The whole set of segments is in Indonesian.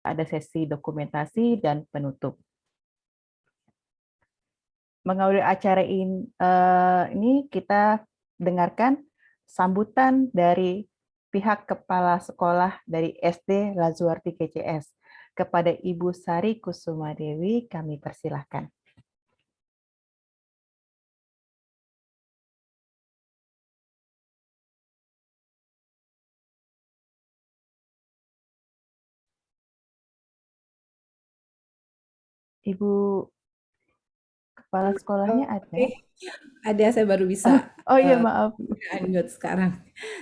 ada sesi dokumentasi dan penutup. Mengawali acara ini kita dengarkan sambutan dari pihak kepala sekolah dari SD Lazuardi KCS. Kepada Ibu Sari Kusuma Dewi, kami persilahkan. Ibu kepala sekolahnya ada? Oke, ada, saya baru bisa Oh iya, maaf. unmute sekarang.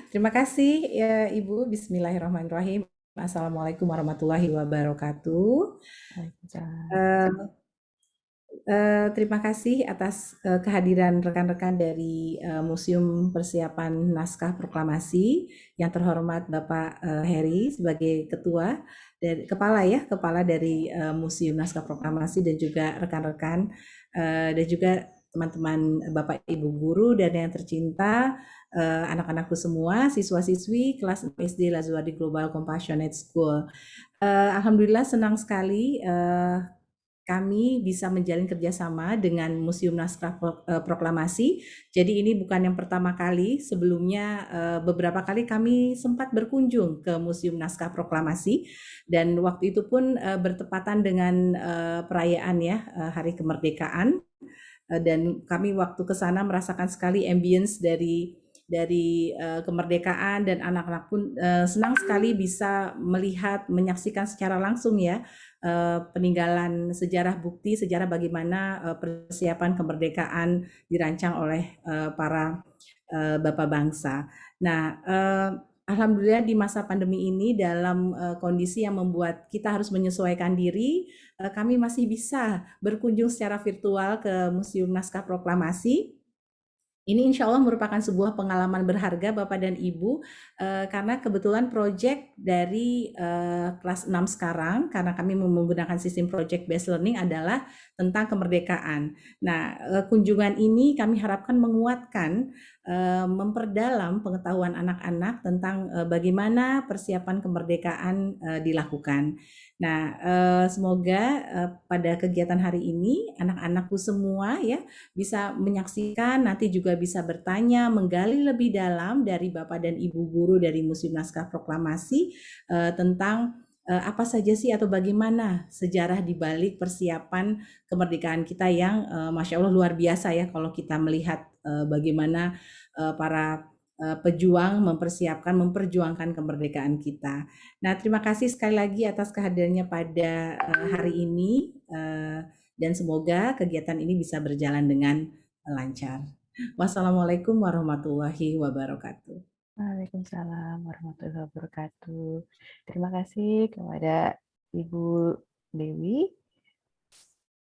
Terima kasih ya Ibu. Bismillahirrahmanirrahim. Assalamualaikum warahmatullahi wabarakatuh. Terima kasih atas kehadiran rekan-rekan dari Museum Persiapan Naskah Proklamasi, yang terhormat Bapak Heri sebagai ketua dan kepala dari Museum Naskah Proklamasi, dan juga rekan-rekan dan juga teman-teman Bapak Ibu guru dan yang tercinta, anak-anakku semua, siswa-siswi kelas SD Lazuardi Global Compassionate School. Alhamdulillah senang sekali kami bisa menjalin kerjasama dengan Museum Naskah Proklamasi. Jadi ini bukan yang pertama kali, sebelumnya beberapa kali kami sempat berkunjung ke Museum Naskah Proklamasi, dan waktu itu pun bertepatan dengan perayaan Hari Kemerdekaan, dan kami waktu ke sana merasakan sekali ambience dari kemerdekaan, dan anak-anak pun senang sekali bisa melihat, menyaksikan secara langsung peninggalan sejarah, bukti sejarah bagaimana persiapan kemerdekaan dirancang oleh para bapak bangsa. Nah, alhamdulillah di masa pandemi ini, dalam kondisi yang membuat kita harus menyesuaikan diri, kami masih bisa berkunjung secara virtual ke Museum Naskah Proklamasi. Ini insya Allah merupakan sebuah pengalaman berharga Bapak dan Ibu, karena kebetulan proyek dari kelas 6 sekarang, karena kami menggunakan sistem project based learning, adalah tentang kemerdekaan. Nah, kunjungan ini kami harapkan menguatkan, memperdalam pengetahuan anak-anak tentang bagaimana persiapan kemerdekaan dilakukan. Nah, semoga pada kegiatan hari ini anak-anakku semua bisa menyaksikan, nanti juga bisa bertanya, menggali lebih dalam dari Bapak dan Ibu guru dari Museum Naskah Proklamasi tentang apa saja sih atau bagaimana sejarah di balik persiapan kemerdekaan kita yang Masya Allah luar biasa ya, kalau kita melihat bagaimana para pejuang memperjuangkan kemerdekaan kita. Nah, terima kasih sekali lagi atas kehadirannya pada hari ini, dan semoga kegiatan ini bisa berjalan dengan lancar. Wassalamualaikum warahmatullahi wabarakatuh. Waalaikumsalam warahmatullahi wabarakatuh. Terima kasih kepada Ibu Dewi.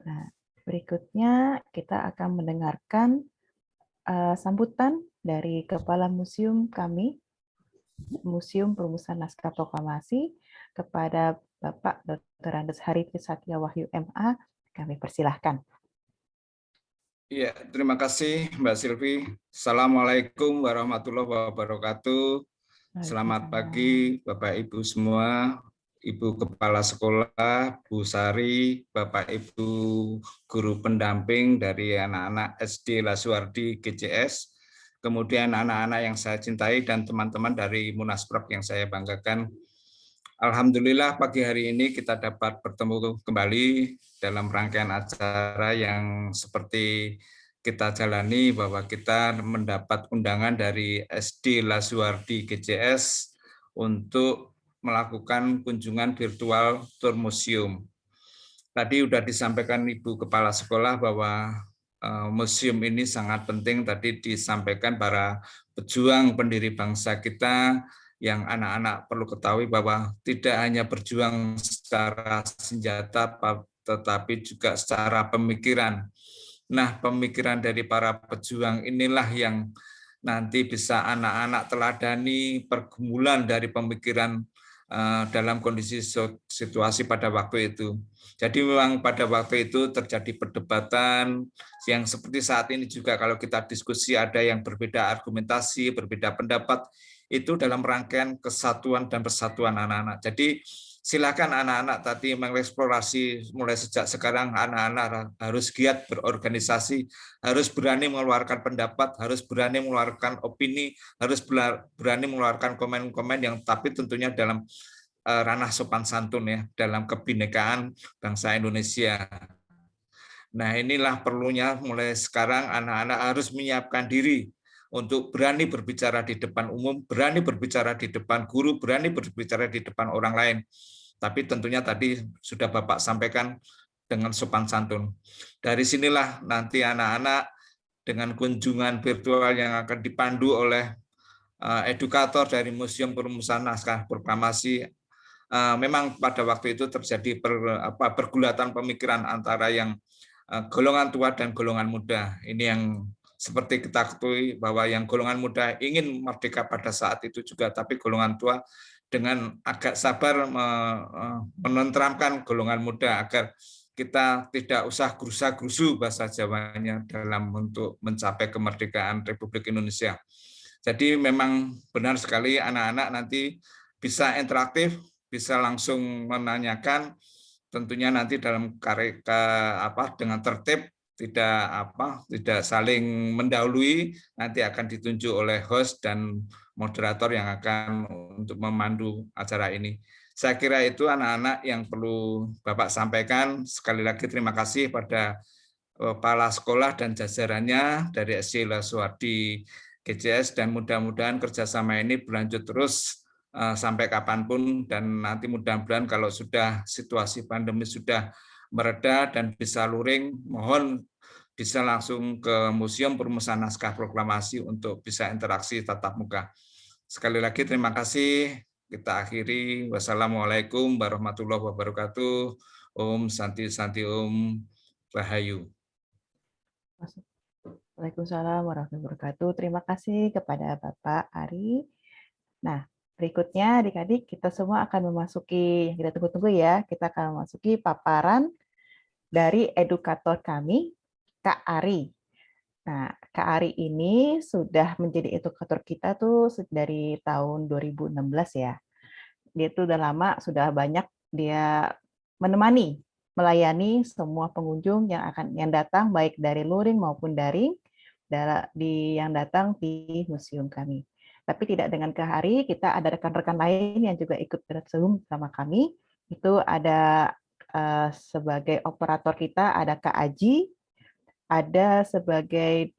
Nah, berikutnya kita akan mendengarkan sambutan dari Kepala Museum kami, Museum Perumusan Naskah Proklamasi, kepada Bapak Dr. Andes Hariti Satya Wahyu MA. Kami persilahkan. Iya, terima kasih Mbak Silvi. Assalamualaikum warahmatullahi wabarakatuh. Selamat pagi Bapak Ibu semua, Ibu Kepala Sekolah, Bu Sari, Bapak Ibu Guru Pendamping dari anak-anak SD Lazuardi GCS, kemudian anak-anak yang saya cintai dan teman-teman dari Munasprok yang saya banggakan. Alhamdulillah pagi hari ini kita dapat bertemu kembali dalam rangkaian acara yang seperti kita jalani, bahwa kita mendapat undangan dari SD Lazuardi GCS untuk melakukan kunjungan virtual tour museum. Tadi sudah disampaikan Ibu Kepala Sekolah bahwa museum ini sangat penting. Tadi disampaikan para pejuang pendiri bangsa kita, yang anak-anak perlu ketahui bahwa tidak hanya berjuang secara senjata, tetapi juga secara pemikiran. Nah, pemikiran dari para pejuang inilah yang nanti bisa anak-anak teladani pergumulan dari pemikiran dalam kondisi situasi pada waktu itu. Jadi memang pada waktu itu terjadi perdebatan yang seperti saat ini juga, kalau kita diskusi ada yang berbeda argumentasi, berbeda pendapat, itu dalam rangkaian kesatuan dan persatuan anak-anak. Jadi silakan anak-anak tadi mengeksplorasi mulai sejak sekarang. Anak-anak harus giat berorganisasi, harus berani mengeluarkan pendapat, harus berani mengeluarkan opini, harus berani mengeluarkan komen-komen yang tapi tentunya dalam ranah sopan santun ya, dalam kebinekaan bangsa Indonesia. Nah, inilah perlunya mulai sekarang anak-anak harus menyiapkan diri untuk berani berbicara di depan umum, berani berbicara di depan guru, berani berbicara di depan orang lain. Tapi tentunya tadi sudah Bapak sampaikan dengan sopan santun. Dari sinilah nanti anak-anak dengan kunjungan virtual yang akan dipandu oleh edukator dari Museum Perumusan Naskah Proklamasi, memang pada waktu itu terjadi pergulatan pemikiran antara yang golongan tua dan golongan muda. Ini yang seperti kita ketahui bahwa yang golongan muda ingin merdeka pada saat itu juga, tapi golongan tua dengan agak sabar menenteramkan golongan muda agar kita tidak usah gerusa-gerusu bahasa Jawanya dalam untuk mencapai kemerdekaan Republik Indonesia. Jadi memang benar sekali anak-anak nanti bisa interaktif, bisa langsung menanyakan, tentunya nanti dalam dengan tertib, tidak saling mendahului, nanti akan ditunjuk oleh host dan moderator yang akan untuk memandu acara ini. Saya kira itu anak-anak yang perlu Bapak sampaikan. Sekali lagi terima kasih pada kepala sekolah dan jajarannya dari SD Lasuardi GCS, dan mudah-mudahan kerjasama ini berlanjut terus sampai kapanpun, dan nanti mudah-mudahan kalau sudah situasi pandemi sudah mereda dan bisa luring, mohon bisa langsung ke Museum Perumusan Naskah Proklamasi untuk bisa interaksi tatap muka. Sekali lagi terima kasih. Kita akhiri. Wassalamualaikum warahmatullahi wabarakatuh. Om Santi Santi Om Rahayu. Waalaikumsalam warahmatullahi wabarakatuh. Terima kasih kepada Bapak Ari. Nah, berikutnya adik-adik kita semua akan memasuki, yang kita tunggu-tunggu ya, kita akan memasuki paparan dari edukator kami, Kak Ari. Nah, Kak Ari ini sudah menjadi edukator kita tuh dari tahun 2016 ya. Dia tuh udah lama, sudah banyak dia melayani semua pengunjung yang datang baik dari luring maupun daring yang datang di museum kami. Tapi tidak dengan Kak Ari, kita ada rekan-rekan lain yang juga ikut bergabung sama kami. Itu ada sebagai operator kita ada Kak Aji, ada sebagai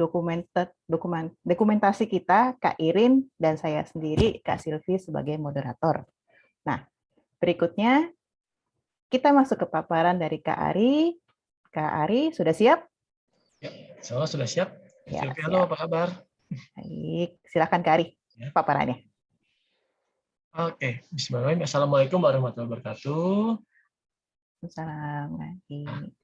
dokumentasi kita Kak Irin, dan saya sendiri Kak Silvi sebagai moderator. Nah, berikutnya kita masuk ke paparan dari Kak Ari. Kak Ari, sudah siap? Ya, semua sudah siap. Ya, Silvi, halo, apa kabar? Baik, silakan Kak Ari, paparannya. Oke, bismillahirrahmanirrahim. Assalamualaikum warahmatullahi wabarakatuh. Assalamualaikum.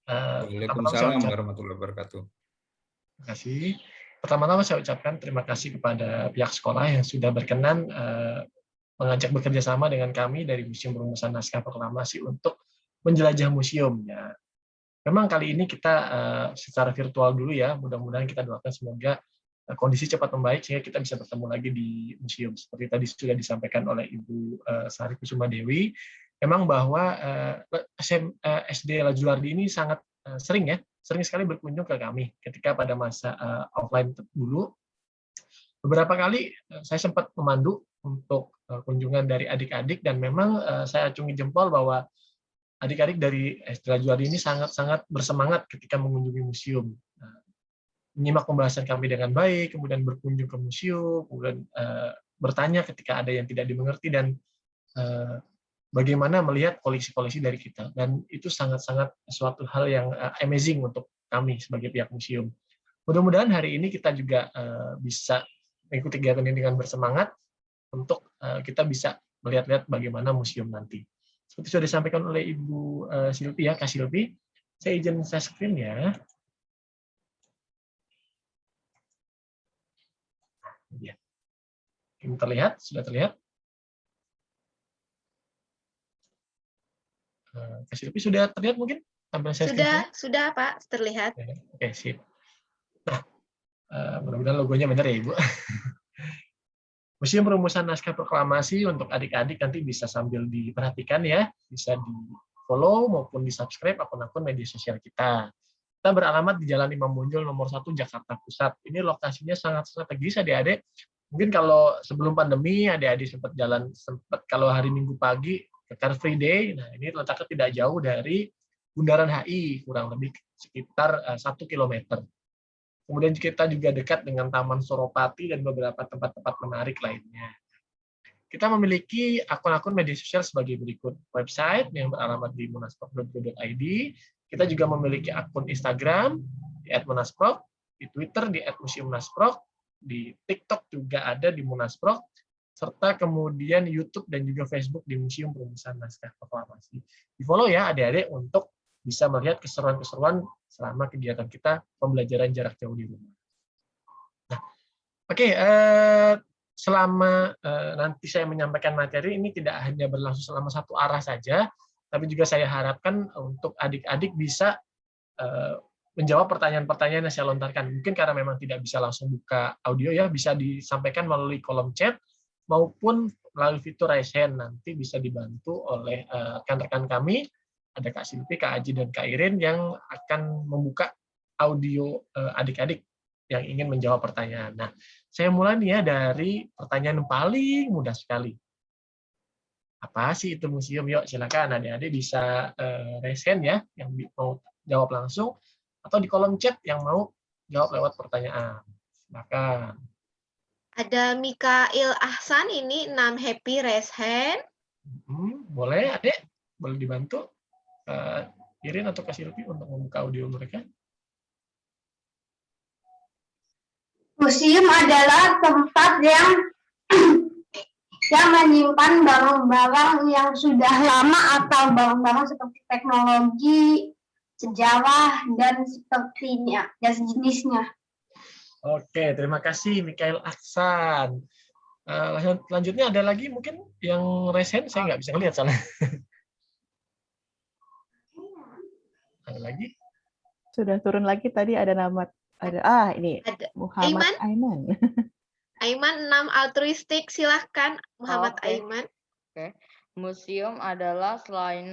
Waalaikumsalam warahmatullahi wabarakatuh. Terima kasih. Pertama-tama saya ucapkan terima kasih kepada pihak sekolah yang sudah berkenan mengajak bekerja sama dengan kami dari Museum Perumusan Naskah Proklamasi untuk menjelajah museum. Ya. Memang kali ini kita secara virtual dulu ya, mudah-mudahan kita doakan semoga kondisi cepat membaik sehingga kita bisa bertemu lagi di museum. Seperti tadi sudah disampaikan oleh Ibu Sari Kusuma Dewi, memang bahwa SD Lajuardi ini sangat sering sekali berkunjung ke kami ketika pada masa offline dulu. Beberapa kali saya sempat memandu untuk kunjungan dari adik-adik, dan memang saya acungi jempol bahwa adik-adik dari SD Lajuardi ini sangat-sangat bersemangat ketika mengunjungi museum. Menyimak pembahasan kami dengan baik, kemudian berkunjung ke museum, kemudian bertanya ketika ada yang tidak dimengerti, dan bagaimana melihat koleksi-koleksi dari kita. Dan itu sangat-sangat suatu hal yang amazing untuk kami sebagai pihak museum. Mudah-mudahan hari ini kita juga bisa mengikuti kegiatan ini dengan bersemangat untuk kita bisa melihat-lihat bagaimana museum nanti. Seperti sudah disampaikan oleh Ibu Silvi ya, Kak Silvi, saya izin share screen ya. Ya. Ini terlihat, sudah terlihat. Kak Silvi sudah terlihat mungkin? Sudah Pak, terlihat. Oke, sip. Nah, mudah-mudahan logonya benar ya Ibu. Museum Perumusan Naskah Proklamasi untuk adik-adik nanti bisa sambil diperhatikan ya, bisa di-follow maupun di-subscribe akun-akun media sosial kita. Kita beralamat di Jalan Imam Bonjol nomor 1 Jakarta Pusat. Ini lokasinya sangat strategis adik-adik. Mungkin kalau sebelum pandemi adik-adik sempat kalau hari Minggu pagi ke Car Free Day. Nah, ini letaknya tidak jauh dari Bundaran HI, kurang lebih sekitar 1 kilometer. Kemudian kita juga dekat dengan Taman Suropati dan beberapa tempat-tempat menarik lainnya. Kita memiliki akun-akun media sosial sebagai berikut. Website yang beralamat di munasprok.go.id. Kita juga memiliki akun Instagram di @munasprok, di Twitter di @museummunasprok, di TikTok juga ada di Munasprok, serta kemudian YouTube dan juga Facebook di Museum Perumusan Naskah Proklamasi. Di-follow ya adik-adik untuk bisa melihat keseruan-keseruan selama kegiatan kita pembelajaran jarak jauh di rumah. Nah, oke, selama nanti saya menyampaikan materi ini tidak hanya berlangsung selama satu arah saja, tapi juga saya harapkan untuk adik-adik bisa menjawab pertanyaan-pertanyaan yang saya lontarkan. Mungkin karena memang tidak bisa langsung buka audio ya, bisa disampaikan melalui kolom chat maupun melalui fitur raise hand. Nanti bisa dibantu oleh rekan-rekan kami, ada Kak Silvi, Kak Aji, dan Kak Irin yang akan membuka audio adik-adik yang ingin menjawab pertanyaan. Nah, saya mulai nih ya dari pertanyaan yang paling mudah sekali. Apa sih itu museum? Yuk, silakan adik-adik bisa raise hand ya, yang mau jawab langsung, atau di kolom chat yang mau jawab lewat pertanyaan. Silakan. Ada Mikail Ahsan ini 6 happy raise hand. Boleh, adik? Boleh dibantu? Irin atau Kak Silvi untuk membuka audio mereka? Museum adalah tempat yang menyimpan barang-barang yang sudah lama atau barang-barang seperti teknologi, sejarah, dan sepertinya, dan sejenisnya. Oke, terima kasih Mikail Ahsan. Selanjutnya ada lagi mungkin yang raise hand, saya nggak bisa ngelihat soalnya. Ada lagi? Sudah turun lagi tadi ada nama ini ada Muhammad Aiman. Aiman 6 altruistik, silahkan Muhammad Aiman. Oke. Museum adalah selain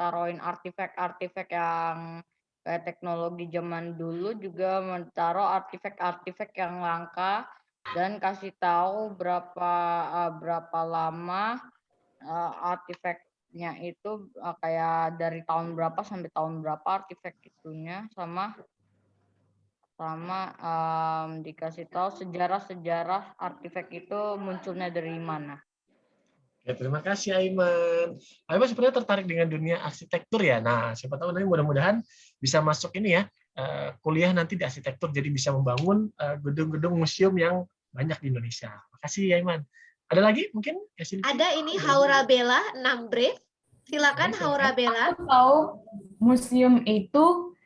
taruhin artefak-artefak yang kayak teknologi zaman dulu, juga menaruh artefak-artefak yang langka dan kasih tahu berapa lama artefaknya itu, kayak dari tahun berapa sampai tahun berapa artefak itunya, sama dikasih tahu sejarah-sejarah artefak itu munculnya dari mana. Ya, terima kasih Aiman. Aiman sebenarnya tertarik dengan dunia arsitektur ya. Nah, siapa tahu nanti mudah-mudahan bisa masuk ini ya, kuliah nanti di arsitektur, jadi bisa membangun gedung-gedung museum yang banyak di Indonesia. Makasih Aiman. Ada lagi mungkin? Ada ini Haura Bella 6 brief. Silakan Haura Bella. Aku tahu museum itu,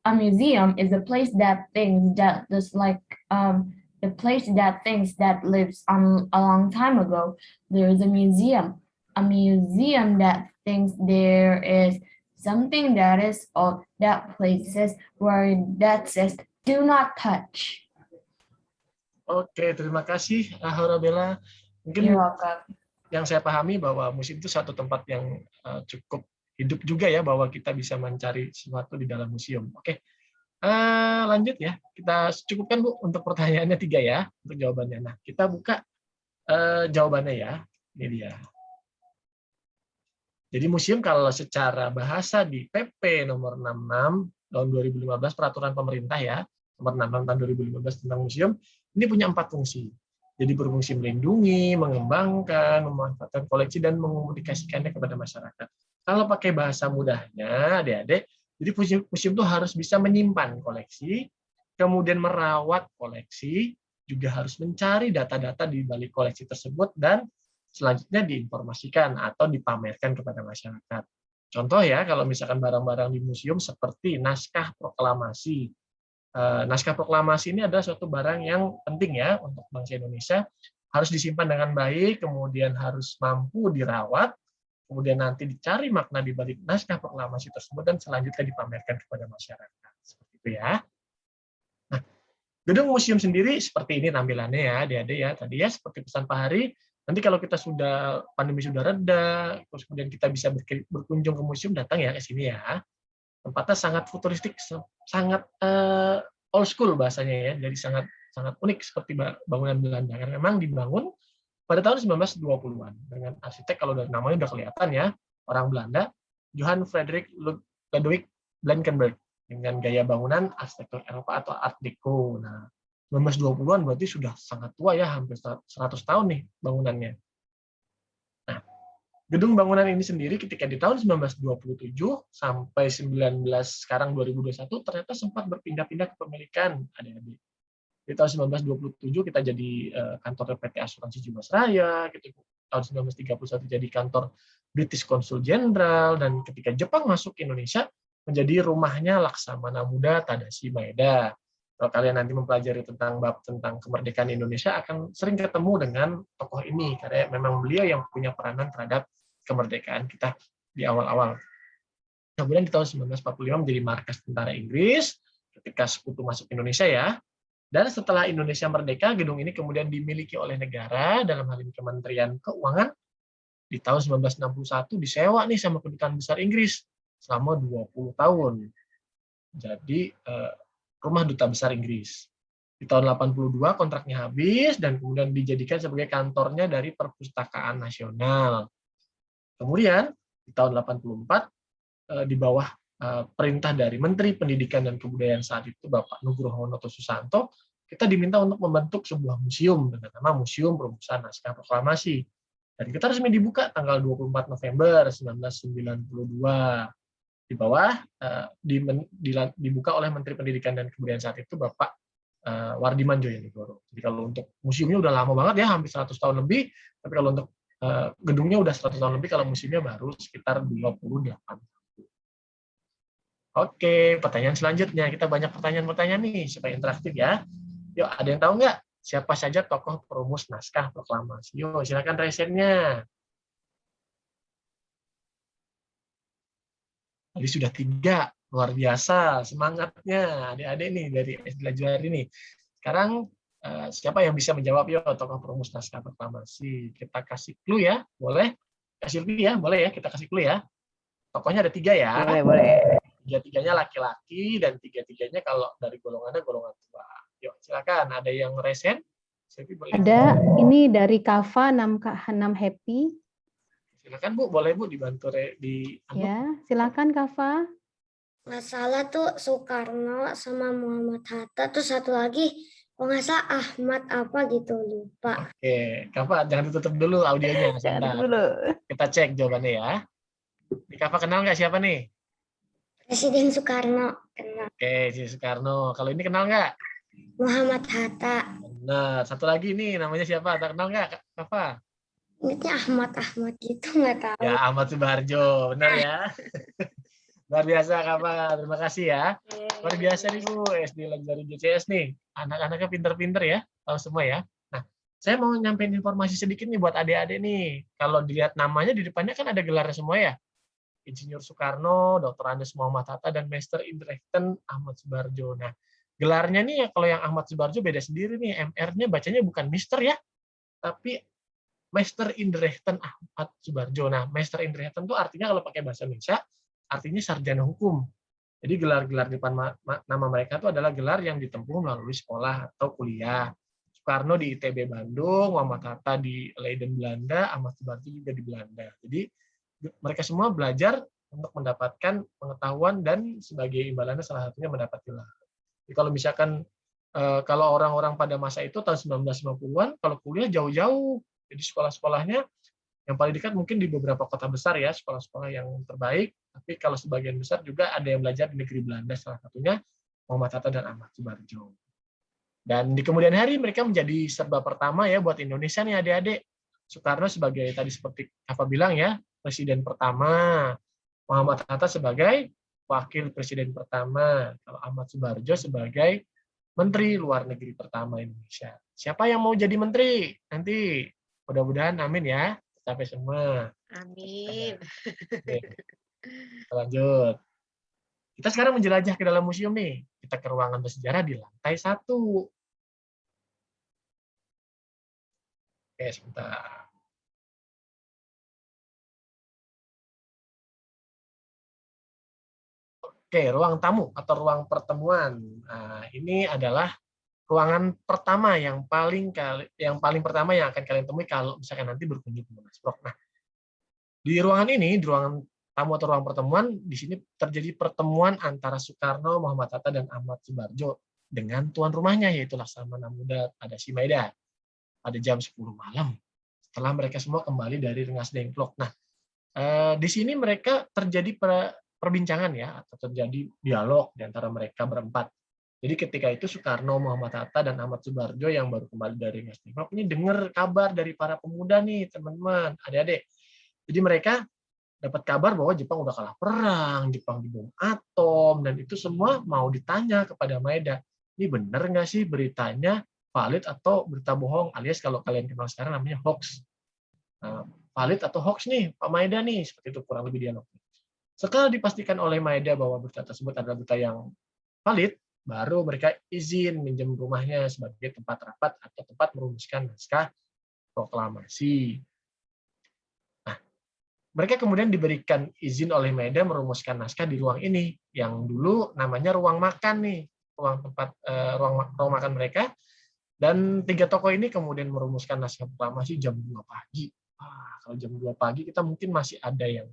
a museum is a place that things that just like the place that things that lives on a long time ago. There is a museum that thinks there is something that is old, that places where that says do not touch. Oke, terima kasih Haura Bella. Mungkin yang saya pahami bahwa museum itu satu tempat yang cukup hidup juga ya, bahwa kita bisa mencari sesuatu di dalam museum. Oke. Lanjut ya, kita cukupkan Bu untuk pertanyaannya 3 ya, untuk jawabannya. Nah, kita buka jawabannya ya, ini dia. Jadi museum kalau secara bahasa di PP nomor 66 tahun 2015, peraturan pemerintah ya, nomor 66 tahun 2015 tentang museum, ini punya 4 fungsi. Jadi berfungsi melindungi, mengembangkan, memanfaatkan koleksi, dan mengkomunikasikannya kepada masyarakat. Kalau pakai bahasa mudahnya, adik-adik, jadi museum itu harus bisa menyimpan koleksi, kemudian merawat koleksi, juga harus mencari data-data di balik koleksi tersebut, dan selanjutnya diinformasikan atau dipamerkan kepada masyarakat. Contoh ya, kalau misalkan barang-barang di museum seperti naskah proklamasi. Naskah proklamasi ini adalah suatu barang yang penting ya untuk bangsa Indonesia, harus disimpan dengan baik, kemudian harus mampu dirawat, kemudian nanti dicari makna di balik naskah proklamasi tersebut, dan selanjutnya dipamerkan kepada masyarakat. Seperti itu ya. Nah, Gedung museum sendiri seperti ini tampilannya ya, adik-adik ya. Tadi ya seperti pesan Pak Hari, nanti kalau kita sudah pandemi sudah reda, terus kemudian kita bisa berkunjung ke museum, datang ya ke sini ya. Tempatnya sangat futuristik, sangat old school bahasanya ya. Jadi sangat sangat unik seperti bangunan Belanda. Karena memang dibangun pada tahun 1920-an dengan arsitek, kalau dari namanya udah kelihatan ya, orang Belanda, Johann Friedrich Ludwig Blankenberg, dengan gaya bangunan arsitektur Eropa atau Art Deco. Nah, 1920-an berarti sudah sangat tua ya, hampir 100 tahun nih bangunannya. Nah, gedung bangunan ini sendiri ketika di tahun 1927 sampai sekarang 2021 ternyata sempat berpindah-pindah kepemilikan, adik-adik. Di tahun 1927 kita jadi kantor PT Asuransi Jiwasraya, gitu. Tahun 1931 jadi kantor British Consul Jenderal, dan ketika Jepang masuk ke Indonesia menjadi rumahnya Laksamana Muda Tadashi Maeda. Kalau kalian nanti mempelajari tentang kemerdekaan Indonesia akan sering ketemu dengan tokoh ini karena memang beliau yang punya peranan terhadap kemerdekaan kita di awal-awal. Kemudian di tahun 1945 menjadi markas tentara Inggris ketika Sekutu masuk Indonesia ya. Dan setelah Indonesia merdeka, gedung ini kemudian dimiliki oleh negara, dalam hal ini Kementerian Keuangan. Di tahun 1961 disewa nih sama Kedutaan Besar Inggris selama 20 tahun. Jadi rumah Duta Besar Inggris. Di tahun 82 kontraknya habis dan kemudian dijadikan sebagai kantornya dari Perpustakaan Nasional. Kemudian di tahun 84 di bawah perintah dari Menteri Pendidikan dan Kebudayaan saat itu Bapak Nugroho Noto Susanto, kita diminta untuk membentuk sebuah museum dengan nama Museum Perumusan Naskah Proklamasi. Dan kita resmi dibuka tanggal 24 November 1992. Di bawah dibuka oleh Menteri Pendidikan dan Kebudayaan saat itu Bapak Wardiman Joyonegoro. Jadi kalau untuk museumnya udah lama banget ya, hampir 100 tahun lebih, tapi kalau untuk gedungnya udah 100 tahun lebih, kalau museumnya baru sekitar 28. Oke, pertanyaan selanjutnya. Kita banyak pertanyaan-pertanyaan nih, supaya interaktif ya. Yuk, ada yang tahu nggak siapa saja tokoh perumus naskah proklamasi? Yuk, silakan resennya. Tadi sudah 3, luar biasa semangatnya adik-adik nih dari SD Lajuari nih. Sekarang siapa yang bisa menjawab ya tokoh perumus naskah proklamasi? Kita kasih clue ya, boleh? Kasih clue ya, boleh ya? Kita kasih clue ya. Tokohnya ada 3 ya. Boleh. 3-3-nya laki-laki dan 3-3-nya kalau dari golongannya golongan tua. Yuk, silakan. Ada yang resen? Ada ini dari Kava 6 Happy. Silakan Bu, boleh Bu dibantu Ya, silakan Kava. Masalah tuh Soekarno sama Muhammad Hatta, terus satu lagi kalau nggak salah Ahmad apa gitu, lupa. Oke, Kava jangan ditutup dulu audionya. Jangan dulu. Kita cek jawabannya ya. Di Kava kenal nggak siapa nih? Presiden Soekarno kenal. Oke, si Soekarno. Kalau ini kenal nggak? Muhammad Hatta. Nah, satu lagi nih namanya siapa? Tak kenal nggak, Kava? Ingatnya Ahmad gitu, nggak tahu. Ya, Ahmad Subarjo, benar ya. Luar biasa, Kava. Terima kasih ya. Luar biasa nih Bu, SD Lajuari JCS nih. Anak-anaknya pinter-pinter ya, tahu semua ya. Nah, saya mau nyampein informasi sedikit nih buat adik-adik nih. Kalau dilihat namanya di depannya kan ada gelarnya semua ya. Insinyur Soekarno, Dr. Andes Muhammad Hatta, dan Meister in Rechten Ahmad Subarjo. Nah, gelarnya nih kalau yang Ahmad Subarjo beda sendiri nih. MR-nya bacanya bukan Mister ya, tapi Meister in Rechten Ahmad Subarjo. Nah, Meister in Rechten itu artinya kalau pakai bahasa Indonesia, artinya sarjana hukum. Jadi gelar-gelar di depan nama mereka itu adalah gelar yang ditempuh melalui sekolah atau kuliah. Soekarno di ITB Bandung, Muhammad Hatta di Leiden Belanda, Ahmad Subarjo juga di Belanda. Jadi mereka semua belajar untuk mendapatkan pengetahuan dan sebagai imbalannya salah satunya mendapat gelar. Jadi kalau misalkan kalau orang-orang pada masa itu tahun 1950-an, kalau kuliah jauh-jauh. Jadi sekolah-sekolahnya yang paling dekat mungkin di beberapa kota besar ya, sekolah-sekolah yang terbaik. Tapi kalau sebagian besar juga ada yang belajar di negeri Belanda, salah satunya Muhammad Hatta dan Ahmad Subarjo. Dan di kemudian hari mereka menjadi serba pertama ya buat Indonesia nih adik-adik. Soekarno sebagai tadi seperti Kava bilang ya, presiden pertama. Muhammad Hatta sebagai wakil presiden pertama. Kalau Ahmad Subarjo sebagai menteri luar negeri pertama Indonesia. Siapa yang mau jadi menteri? Nanti mudah-mudahan amin ya. Sampai semua. Amin. Oke. Kita lanjut. Kita sekarang menjelajah ke dalam museum nih. Kita ke ruangan bersejarah di lantai 1. Oke, sebentar. Oke, ruang tamu atau ruang pertemuan. Nah, ini adalah ruangan pertama yang paling pertama yang akan kalian temui kalau misalkan nanti berkunjung ke Monas Blok. Nah, di ruangan ini, di ruangan tamu atau ruang pertemuan, di sini terjadi pertemuan antara Soekarno, Muhammad Hatta, dan Ahmad Subarjo dengan tuan rumahnya, yaitu Laksamana Muda Tadashi Maeda, pada jam 10 malam, setelah mereka semua kembali dari Rengas Dengklok. Nah, di sini mereka terjadi perbincangan ya, atau terjadi dialog di antara mereka berempat. Jadi ketika itu Soekarno, Muhammad Hatta, dan Ahmad Subarjo yang baru kembali dari Rengas Dengklok ini dengar kabar dari para pemuda nih, teman-teman, adik-adik. Jadi mereka dapat kabar bahwa Jepang udah kalah perang, Jepang dibom atom, dan itu semua mau ditanya kepada Maeda. Ini benar nggak sih beritanya, valid atau berita bohong, alias kalau kalian kenal sekarang namanya hoax. Nah, valid atau hoax nih, Pak Maeda nih, seperti itu kurang lebih dialog. Setelah dipastikan oleh Maeda bahwa berita tersebut adalah berita yang valid, baru mereka izin minjem rumahnya sebagai tempat rapat atau tempat merumuskan naskah proklamasi. Mereka kemudian diberikan izin oleh Maeda merumuskan naskah di ruang ini, yang dulu namanya ruang makan nih, ruang makan mereka. Dan 3 tokoh ini kemudian merumuskan naskah proklamasi jam 2 pagi. Kalau jam 2 pagi kita mungkin masih ada yang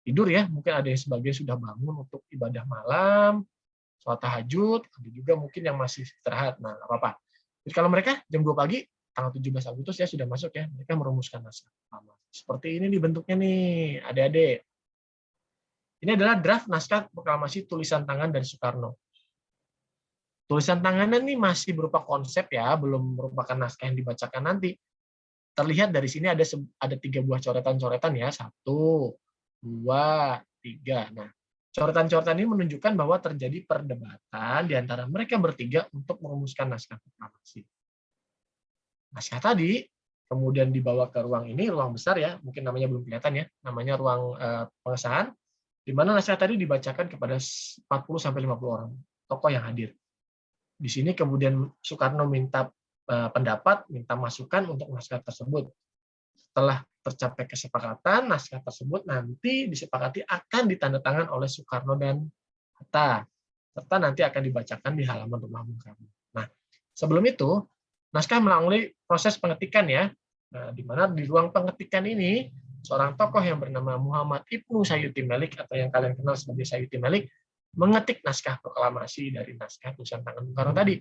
tidur ya, mungkin ada yang sebagian sudah bangun untuk ibadah malam, sholat tahajud, ada juga mungkin yang masih istirahat. Nah, nggak apa-apa. Jadi kalau mereka jam 2 pagi, tanggal 17 Agustus ya sudah masuk ya, mereka merumuskan naskah proklamasi. Seperti ini nih bentuknya nih, adik-adik. Ini adalah draft naskah proklamasi tulisan tangan dari Soekarno. Tulisan tangannya nih masih berupa konsep ya, belum merupakan naskah yang dibacakan nanti. Terlihat dari sini ada 3 buah coretan-coretan ya, 1, 2, 3. Nah, coretan-coretan ini menunjukkan bahwa terjadi perdebatan di antara mereka bertiga untuk merumuskan naskah proklamasi. Naskah tadi kemudian dibawa ke ruang ini, ruang besar ya, mungkin namanya belum kelihatan ya, namanya ruang pengesahan, di mana naskah tadi dibacakan kepada 40-50 orang tokoh yang hadir. Di sini kemudian Soekarno minta pendapat, minta masukan untuk naskah tersebut. Setelah tercapai kesepakatan, naskah tersebut nanti disepakati akan ditandatangan oleh Soekarno dan Hatta, serta nanti akan dibacakan di halaman rumah Bung Karno. Nah, sebelum itu, naskah melalui proses pengetikan ya, di mana di ruang pengetikan ini seorang tokoh yang bernama Muhammad Ibnu Sayuti Melik atau yang kalian kenal sebagai Sayuti Melik mengetik naskah proklamasi dari naskah tulisan tangan Bung Karno tadi.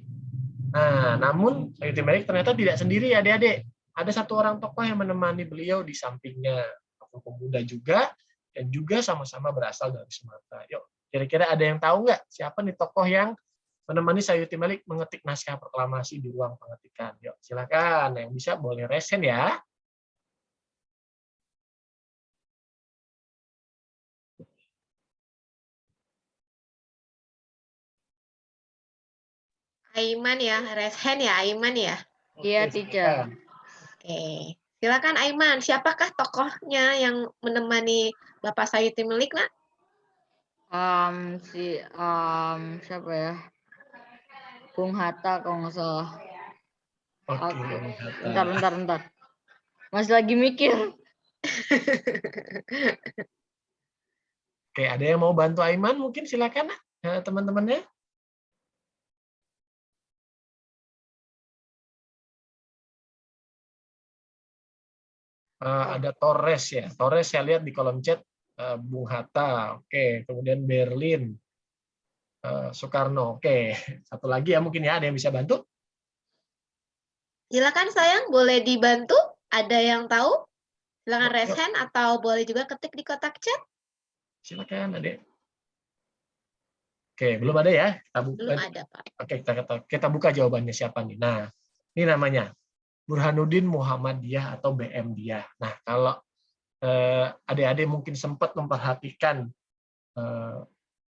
Nah, namun Sayuti Melik ternyata tidak sendiri adik-adik. Ada 1 orang tokoh yang menemani beliau di sampingnya, tokoh pemuda juga, dan juga sama-sama berasal dari Sumatera. Yuk, kira-kira ada yang tahu nggak siapa nih tokoh yang menemani Sayuti Melik mengetik naskah proklamasi di ruang pengetikan? Yuk, silakan. Yang bisa boleh resen ya. Aiman ya, raise hand ya, Aiman ya. Iya, teacher. Oke, silakan Aiman. Siapakah tokohnya yang menemani Bapak Sayuti Melik, nak? Siapa ya? Bung Hatta kalau nggak salah. Oke, Bentar. Masih lagi mikir. Oke, ada yang mau bantu Aiman? Mungkin silakan teman-temannya. Ada Torres ya. Torres saya lihat di kolom chat Bung Hatta. Oke, kemudian Berlin. Soekarno. Oke, satu lagi ya mungkin ya, ada yang bisa bantu? Silakan sayang, boleh dibantu? Ada yang tahu? Silakan raise hand atau boleh juga ketik di kotak chat. Silakan, Adek. Oke, belum ada ya? Belum ada, Pak. Oke, kita buka jawabannya siapa nih. Nah, ini namanya Burhanuddin Muhammadiyah atau BM Dia. Nah, kalau adik-adik mungkin sempat memperhatikan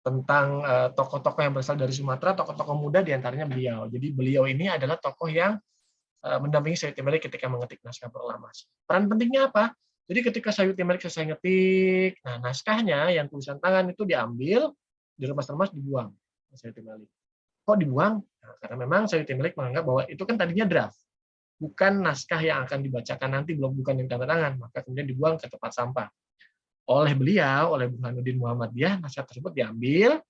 tentang tokoh-tokoh yang berasal dari Sumatera, tokoh-tokoh muda diantaranya beliau. Jadi beliau ini adalah tokoh yang mendampingi Sayuti Melik ketika mengetik naskah proklamasi. Peran pentingnya apa? Jadi ketika Sayuti Melik selesai ngetik, nah naskahnya yang tulisan tangan itu diambil, diremas-remas, dibuang. Sayuti Melik. Kok dibuang? Nah, karena memang Sayuti Melik menganggap bahwa itu kan tadinya draft. bukan naskah yang akan dibacakan nanti, bukan yang tanda tangan, maka kemudian dibuang ke tempat sampah. Oleh beliau, oleh Burhanuddin Muhammadiyah, naskah tersebut diambil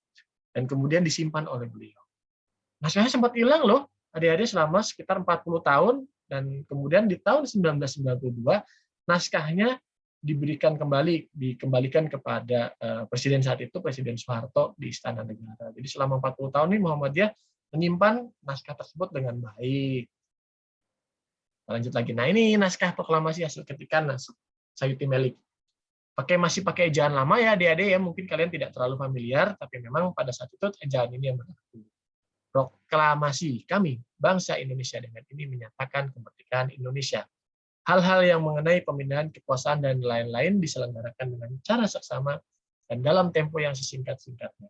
dan kemudian disimpan oleh beliau. Naskahnya sempat hilang loh, adik-adik, selama sekitar 40 tahun, dan kemudian di tahun 1992 naskahnya dikembalikan kepada Presiden saat itu, Presiden Soeharto, di Istana Negara. Jadi selama 40 tahun ini Muhammadiyah menyimpan naskah tersebut dengan baik. Lanjut lagi. Nah, ini naskah proklamasi hasil ketikan Sayuti Melik. Masih pakai ejaan lama ya adik-adik ya, mungkin kalian tidak terlalu familiar, tapi memang pada saat itu ejaan ini yang berlaku. Proklamasi kami, bangsa Indonesia, dengan ini menyatakan kemerdekaan Indonesia. Hal-hal yang mengenai pemindahan kekuasaan dan lain-lain diselenggarakan dengan cara seksama dan dalam tempo yang sesingkat-singkatnya.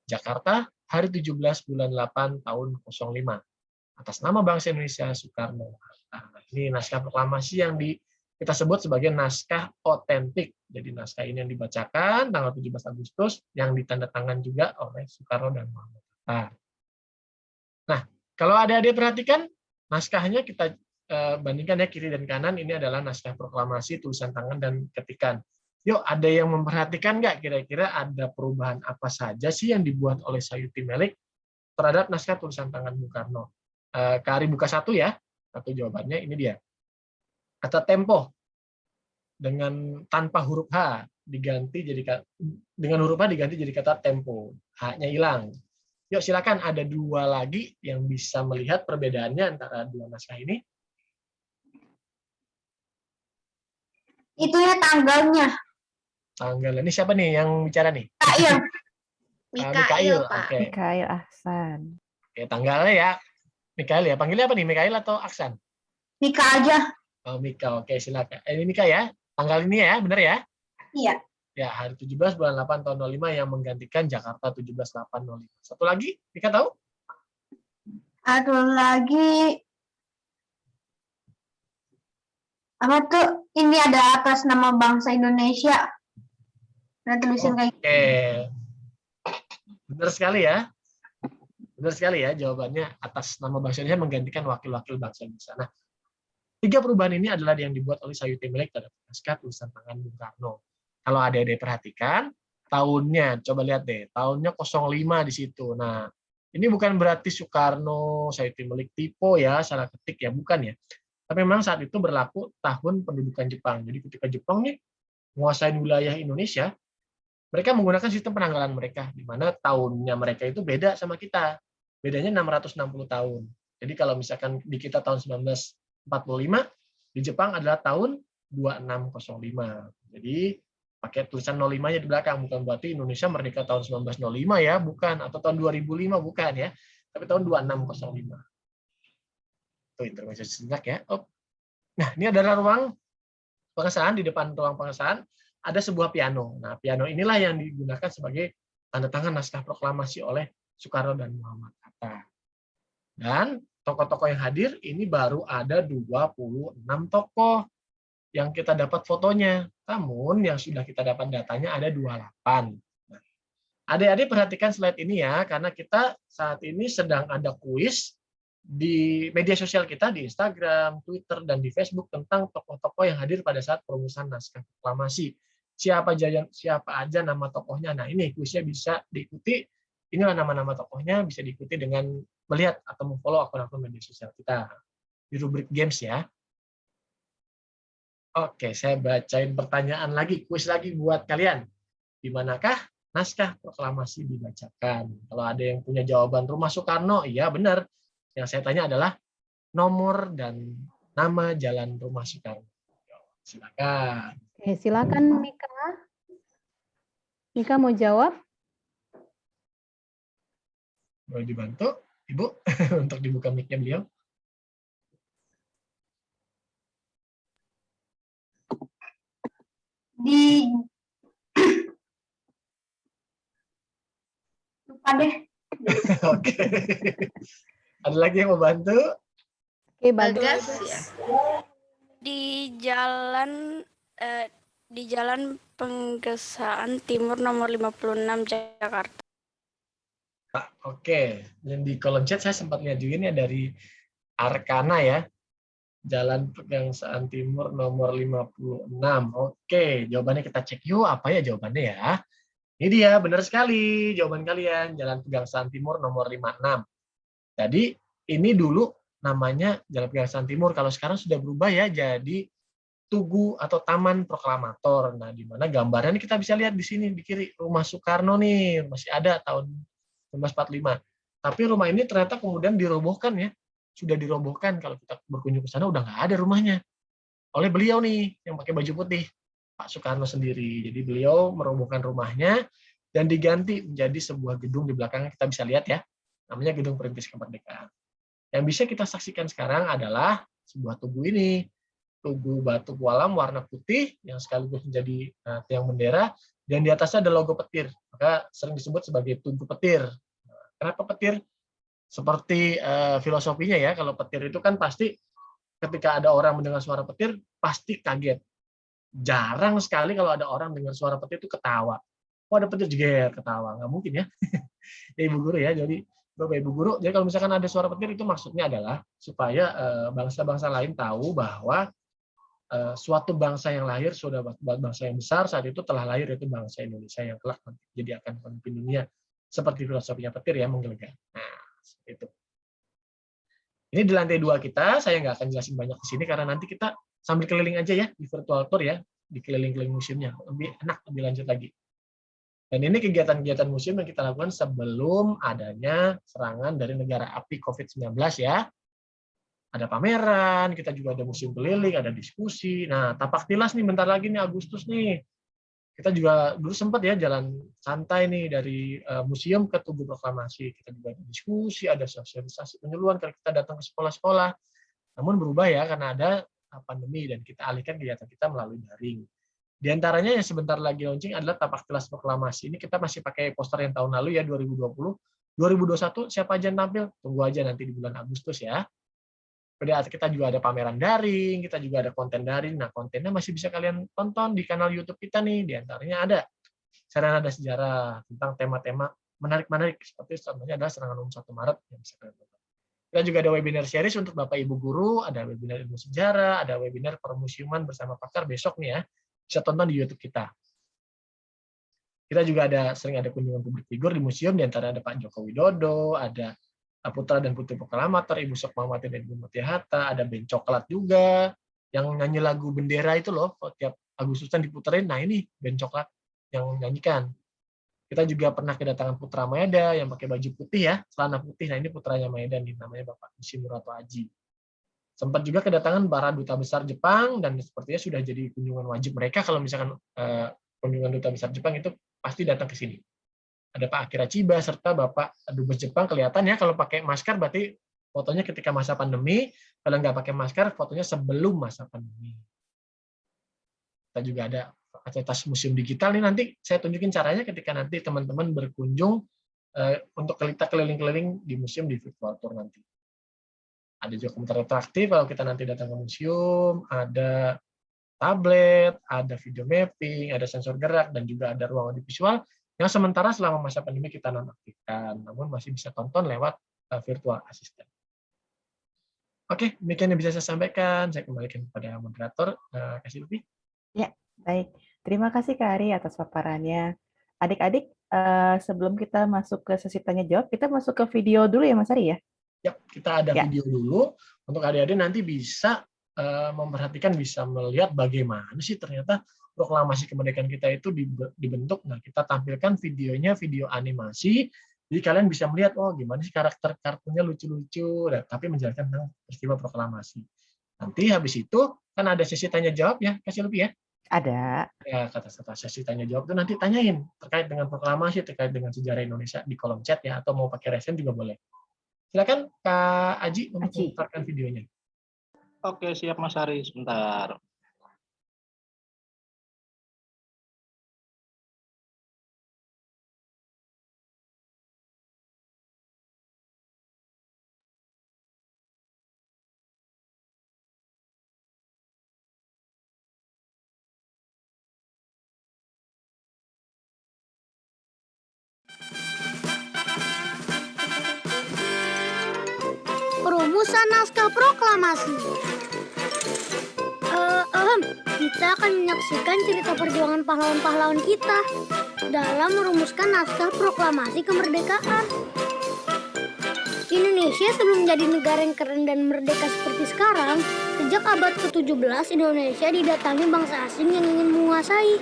Jakarta, hari 17 bulan 8 tahun 05. Atas nama bangsa Indonesia, Soekarno. Nah, ini naskah proklamasi yang kita sebut sebagai naskah otentik. Jadi naskah ini yang dibacakan tanggal 17 Agustus, yang ditandatangan juga oleh Soekarno dan Muhammad Hatta. Nah, kalau adik-adik perhatikan, naskahnya kita bandingkan ya, kiri dan kanan, ini adalah naskah proklamasi, tulisan tangan dan ketikan. Yuk, ada yang memperhatikan nggak kira-kira ada perubahan apa saja sih yang dibuat oleh Sayuti Melik terhadap naskah tulisan tangan Bung Karno? Kari buka satu ya, satu jawabannya ini dia. Kata tempo dengan tanpa huruf H diganti dengan huruf H diganti jadi kata tempo, H-nya hilang. Yuk silakan, ada dua lagi yang bisa melihat perbedaannya antara dua naskah ini. Itu ya tanggalnya. Tanggal. Ini siapa nih yang bicara nih? Mikail. Mikail, Pak. Oke. Mikail Ahsan. Oke, tanggalnya ya. Mikail ya. Panggilnya apa nih? Mikail atau Aksan? Mika aja. Oh, Mika. Oke, silakan. Ini Mika ya. Tanggal ini ya, benar ya? Iya. Ya, hari 17 bulan 8 tahun 05 yang menggantikan Jakarta 17/8/05. Satu lagi, Mika tahu? Satu lagi. Apa tuh? Ini ada atas nama bangsa Indonesia. Nah, tulisin kayak Oke. Benar sekali ya. Benar sekali ya jawabannya, atas nama bangsa Indonesia menggantikan wakil-wakil bangsa Indonesia. Nah, tiga perubahan ini adalah yang dibuat oleh Sayuti Melik terhadap naskah tulisan tangan Bung Karno. Kalau adik-adik perhatikan, tahunnya, coba lihat deh, tahunnya 05 di situ. Nah, ini bukan berarti Soekarno, Sayuti Melik tipe ya, salah ketik ya, bukan ya. Tapi memang saat itu berlaku tahun pendudukan Jepang. Jadi ketika Jepang nih menguasai wilayah Indonesia, mereka menggunakan sistem penanggalan mereka, di mana tahunnya mereka itu beda sama kita. Bedanya 660 tahun. Jadi kalau misalkan di kita tahun 1945, di Jepang adalah tahun 2605. Jadi pakai tulisan 05-nya di belakang, bukan berarti Indonesia merdeka tahun 1905 ya, bukan, atau tahun 2005 bukan ya, tapi tahun 2605. Itu intermezzo sejenak ya. Nah, ini adalah ruang pengesahan. Di depan ruang pengesahan ada sebuah piano. Nah, piano inilah yang digunakan sebagai tanda tangan naskah proklamasi oleh Soekarno dan Muhammad Hatta. Dan tokoh-tokoh yang hadir ini baru ada 26 tokoh yang kita dapat fotonya. Namun yang sudah kita dapat datanya ada 28. Nah, adik-adik perhatikan slide ini ya, karena kita saat ini sedang ada kuis di media sosial kita, di Instagram, Twitter, dan di Facebook tentang tokoh-tokoh yang hadir pada saat perumusan naskah proklamasi. Siapa aja nama tokohnya. Nah, ini kuisnya bisa diikuti. Inilah nama-nama tokohnya, bisa diikuti dengan melihat atau memfollow akun-akun media sosial kita di rubrik games ya. Oke, saya bacain pertanyaan lagi, kuis lagi buat kalian. Di manakah naskah proklamasi dibacakan? Kalau ada yang punya jawaban Rumah Soekarno, iya benar. Yang saya tanya adalah nomor dan nama jalan Rumah Soekarno. Silakan. Oke, silakan Mika. Mika mau jawab? Boleh dibantu, Ibu, untuk dibuka mic-nya beliau. lupa deh. Oke. Ada lagi yang mau bantu? Oke, bagus. Bagas ya. Di Jalan Penggesaan Timur nomor 56 Jakarta. Oke, dan di kolom chat saya sempat lihat juga ini dari Arkana ya. Jalan Pegangsaan Timur nomor 56. Oke, jawabannya kita cek yuk. Apa ya jawabannya ya? Ini dia, benar sekali jawaban kalian. Jalan Pegangsaan Timur nomor 56. Jadi ini dulu namanya Jalan Pegangsaan Timur. Kalau sekarang sudah berubah ya jadi Tugu atau Taman Proklamator. Nah, di mana gambarnya kita bisa lihat di sini di kiri, rumah Soekarno nih masih ada tahun 1945. Tapi rumah ini ternyata kemudian dirobohkan ya. Sudah dirobohkan, kalau kita berkunjung ke sana udah nggak ada rumahnya. Oleh beliau nih yang pakai baju putih, Pak Soekarno sendiri. Jadi beliau merobohkan rumahnya dan diganti menjadi sebuah gedung di belakangnya, kita bisa lihat ya. Namanya Gedung Perintis Kemerdekaan. Yang bisa kita saksikan sekarang adalah sebuah tugu ini. Tugu batu kualam warna putih yang sekaligus menjadi tiang bendera, dan di atasnya ada logo petir. Maka sering disebut sebagai Tugu Petir. Kenapa petir? Seperti filosofinya ya, kalau petir itu kan pasti ketika ada orang mendengar suara petir pasti kaget. Jarang sekali kalau ada orang dengar suara petir itu ketawa. Oh, ada petir jeger, ketawa. Nggak mungkin ya. Ya, Ibu Guru ya, jadi Bapak Ibu Guru, jadi kalau misalkan ada suara petir itu maksudnya adalah supaya bangsa-bangsa lain tahu bahwa suatu bangsa yang lahir, sudah bangsa yang besar saat itu telah lahir, yaitu bangsa Indonesia yang kelak nanti jadi akan memimpin dunia. Seperti filosofinya petir ya, menggelegar. Nah, seperti itu. Ini di lantai 2 kita, saya nggak akan jelasin banyak di sini karena nanti kita sambil keliling aja ya di virtual tour ya, di keliling-keliling museumnya. Lebih enak, lebih lanjut lagi. Dan ini kegiatan-kegiatan museum yang kita lakukan sebelum adanya serangan dari negara api COVID-19 ya. Ada pameran, kita juga ada museum keliling, ada diskusi. Nah, tapak tilas nih bentar lagi nih Agustus nih. Kita juga dulu sempat ya jalan santai nih dari museum ke Tugu Proklamasi. Kita juga ada diskusi, ada sosialisasi penyuluhan kalau kita datang ke sekolah-sekolah. Namun berubah ya karena ada pandemi dan kita alihkan kegiatan kita melalui daring. Di antaranya yang sebentar lagi launching adalah tapak tilas proklamasi. Ini kita masih pakai poster yang tahun lalu ya 2020. 2021 siapa aja yang tampil? Tunggu aja nanti di bulan Agustus ya. Kita juga ada pameran daring, kita juga ada konten daring. Nah, kontennya masih bisa kalian tonton di kanal YouTube kita nih. Di antaranya ada Sarana dan Sejarah tentang tema-tema menarik-menarik seperti contohnya adalah serangan 1 Maret yang bisa kalian tonton. Kita juga ada webinar series untuk Bapak Ibu guru, ada webinar ilmu sejarah, ada webinar permusiuman bersama pakar besok nih ya. Bisa tonton di YouTube kita. Kita juga sering ada kunjungan publik figur di museum, di antara ada Pak Joko Widodo, ada Putra dan Putri Proklamator, Ibu Sukmawati dan Ibu Mutia Hatta, ada band coklat juga, yang nyanyi lagu bendera itu loh, tiap Agustusan diputerin, nah ini band coklat yang nyanyikan. Kita juga pernah kedatangan Putra Maeda yang pakai baju putih ya, celana putih, nah ini putranya Maeda nih, namanya Bapak Nishimurato Aji. Sempat juga kedatangan para duta besar Jepang, dan sepertinya sudah jadi kunjungan wajib mereka kalau misalkan kunjungan duta besar Jepang itu pasti datang ke sini. Ada Pak Akira Chiba serta Bapak Dubes Jepang, kelihatan ya kalau pakai masker berarti fotonya ketika masa pandemi, kalau nggak pakai masker fotonya sebelum masa pandemi. Kita juga ada fasilitas museum digital nih, nanti saya tunjukin caranya ketika nanti teman-teman berkunjung untuk kita keliling-keliling di museum di virtual tour nanti. Ada juga komputer interaktif kalau kita nanti datang ke museum, ada tablet, ada video mapping, ada sensor gerak, dan juga ada ruang audiovisual yang sementara selama masa pandemi kita nonaktifkan, namun masih bisa tonton lewat virtual assistant. Oke, demikian yang bisa saya sampaikan. Saya kembalikan kepada moderator, Kak Silvi. Ya, baik. Terima kasih Kak Ari atas paparannya. Adik-adik, sebelum kita masuk ke sesi tanya jawab, kita masuk ke video dulu ya Mas Ari ya? Ya, kita ada video dulu untuk adik-adik nanti bisa memperhatikan, bisa melihat bagaimana sih ternyata proklamasi kemerdekaan kita itu dibentuk. Nah, kita tampilkan videonya, video animasi, jadi kalian bisa melihat, oh gimana sih karakter kartunnya lucu-lucu, tapi menjelaskan tentang peristiwa proklamasi. Nanti habis itu kan ada sesi tanya jawab ya, kasih lebih ya? Ada. Ya, kata-kata sesi tanya jawab itu nanti tanyain terkait dengan proklamasi, terkait dengan sejarah Indonesia di kolom chat ya, atau mau pakai resen juga boleh. Silakan Kak Aji untuk memutarkan videonya. Oke, siap Mas Ari, sebentar. Perumusan naskah proklamasi. paham. Kita akan menyaksikan cerita perjuangan pahlawan-pahlawan kita dalam merumuskan naskah proklamasi kemerdekaan. Indonesia sebelum menjadi negara yang keren dan merdeka seperti sekarang, sejak abad ke-17 Indonesia didatangi bangsa asing yang ingin menguasai.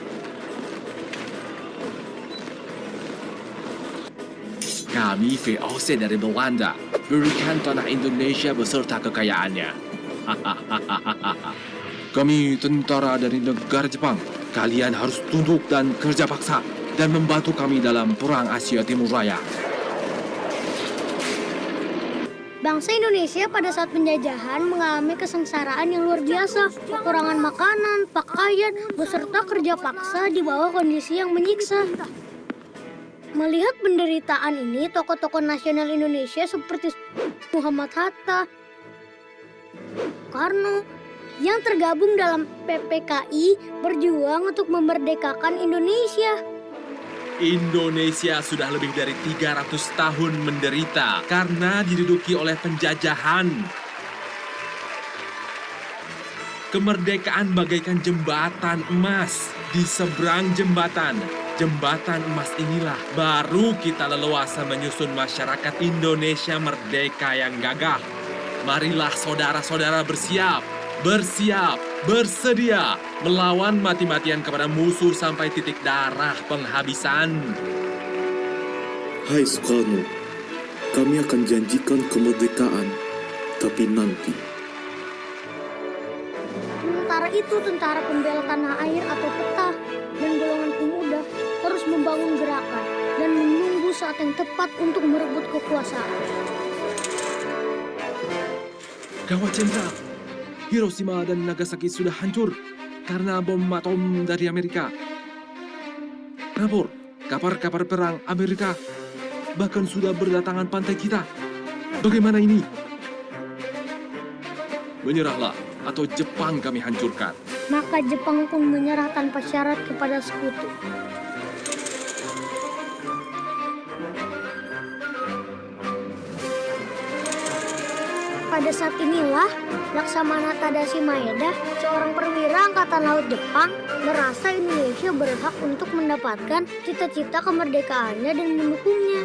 Kami VOC dari Belanda, berikan tanah Indonesia beserta kekayaannya. Kami tentara dari negara Jepang. Kalian harus tunduk dan kerja paksa dan membantu kami dalam Perang Asia Timur Raya. Bangsa Indonesia pada saat penjajahan mengalami kesengsaraan yang luar biasa, kekurangan makanan, pakaian, beserta kerja paksa di bawah kondisi yang menyiksa. Melihat penderitaan ini, tokoh-tokoh nasional Indonesia seperti Muhammad Hatta, Soekarno, yang tergabung dalam PPKI berjuang untuk memerdekakan Indonesia. Indonesia sudah lebih dari 300 tahun menderita karena diduduki oleh penjajahan. Kemerdekaan bagaikan jembatan emas. Di seberang jembatan emas inilah baru kita leluasa menyusun masyarakat Indonesia merdeka yang gagah. Marilah saudara-saudara bersiap, bersedia melawan mati-matian kepada musuh sampai titik darah penghabisan. Hai Soekarno, kami akan janjikan kemerdekaan, tapi nanti. Sementara itu tentara pembela tanah air atau PETA dan golongan pemuda terus membangun gerakan dan menunggu saat yang tepat untuk merebut kekuasaan. Gawat Jenderal, Hiroshima dan Nagasaki sudah hancur karena bom atom dari Amerika. Kabur, kapal-kapal perang Amerika bahkan sudah berdatangan pantai kita. Bagaimana ini? Menyerahlah atau Jepang kami hancurkan. Maka Jepang pun menyerah tanpa syarat kepada sekutu. Pada saat inilah, Laksamana Tadashi Maeda, seorang perwira Angkatan Laut Jepang, merasa Indonesia berhak untuk mendapatkan cita-cita kemerdekaannya dan mendukungnya.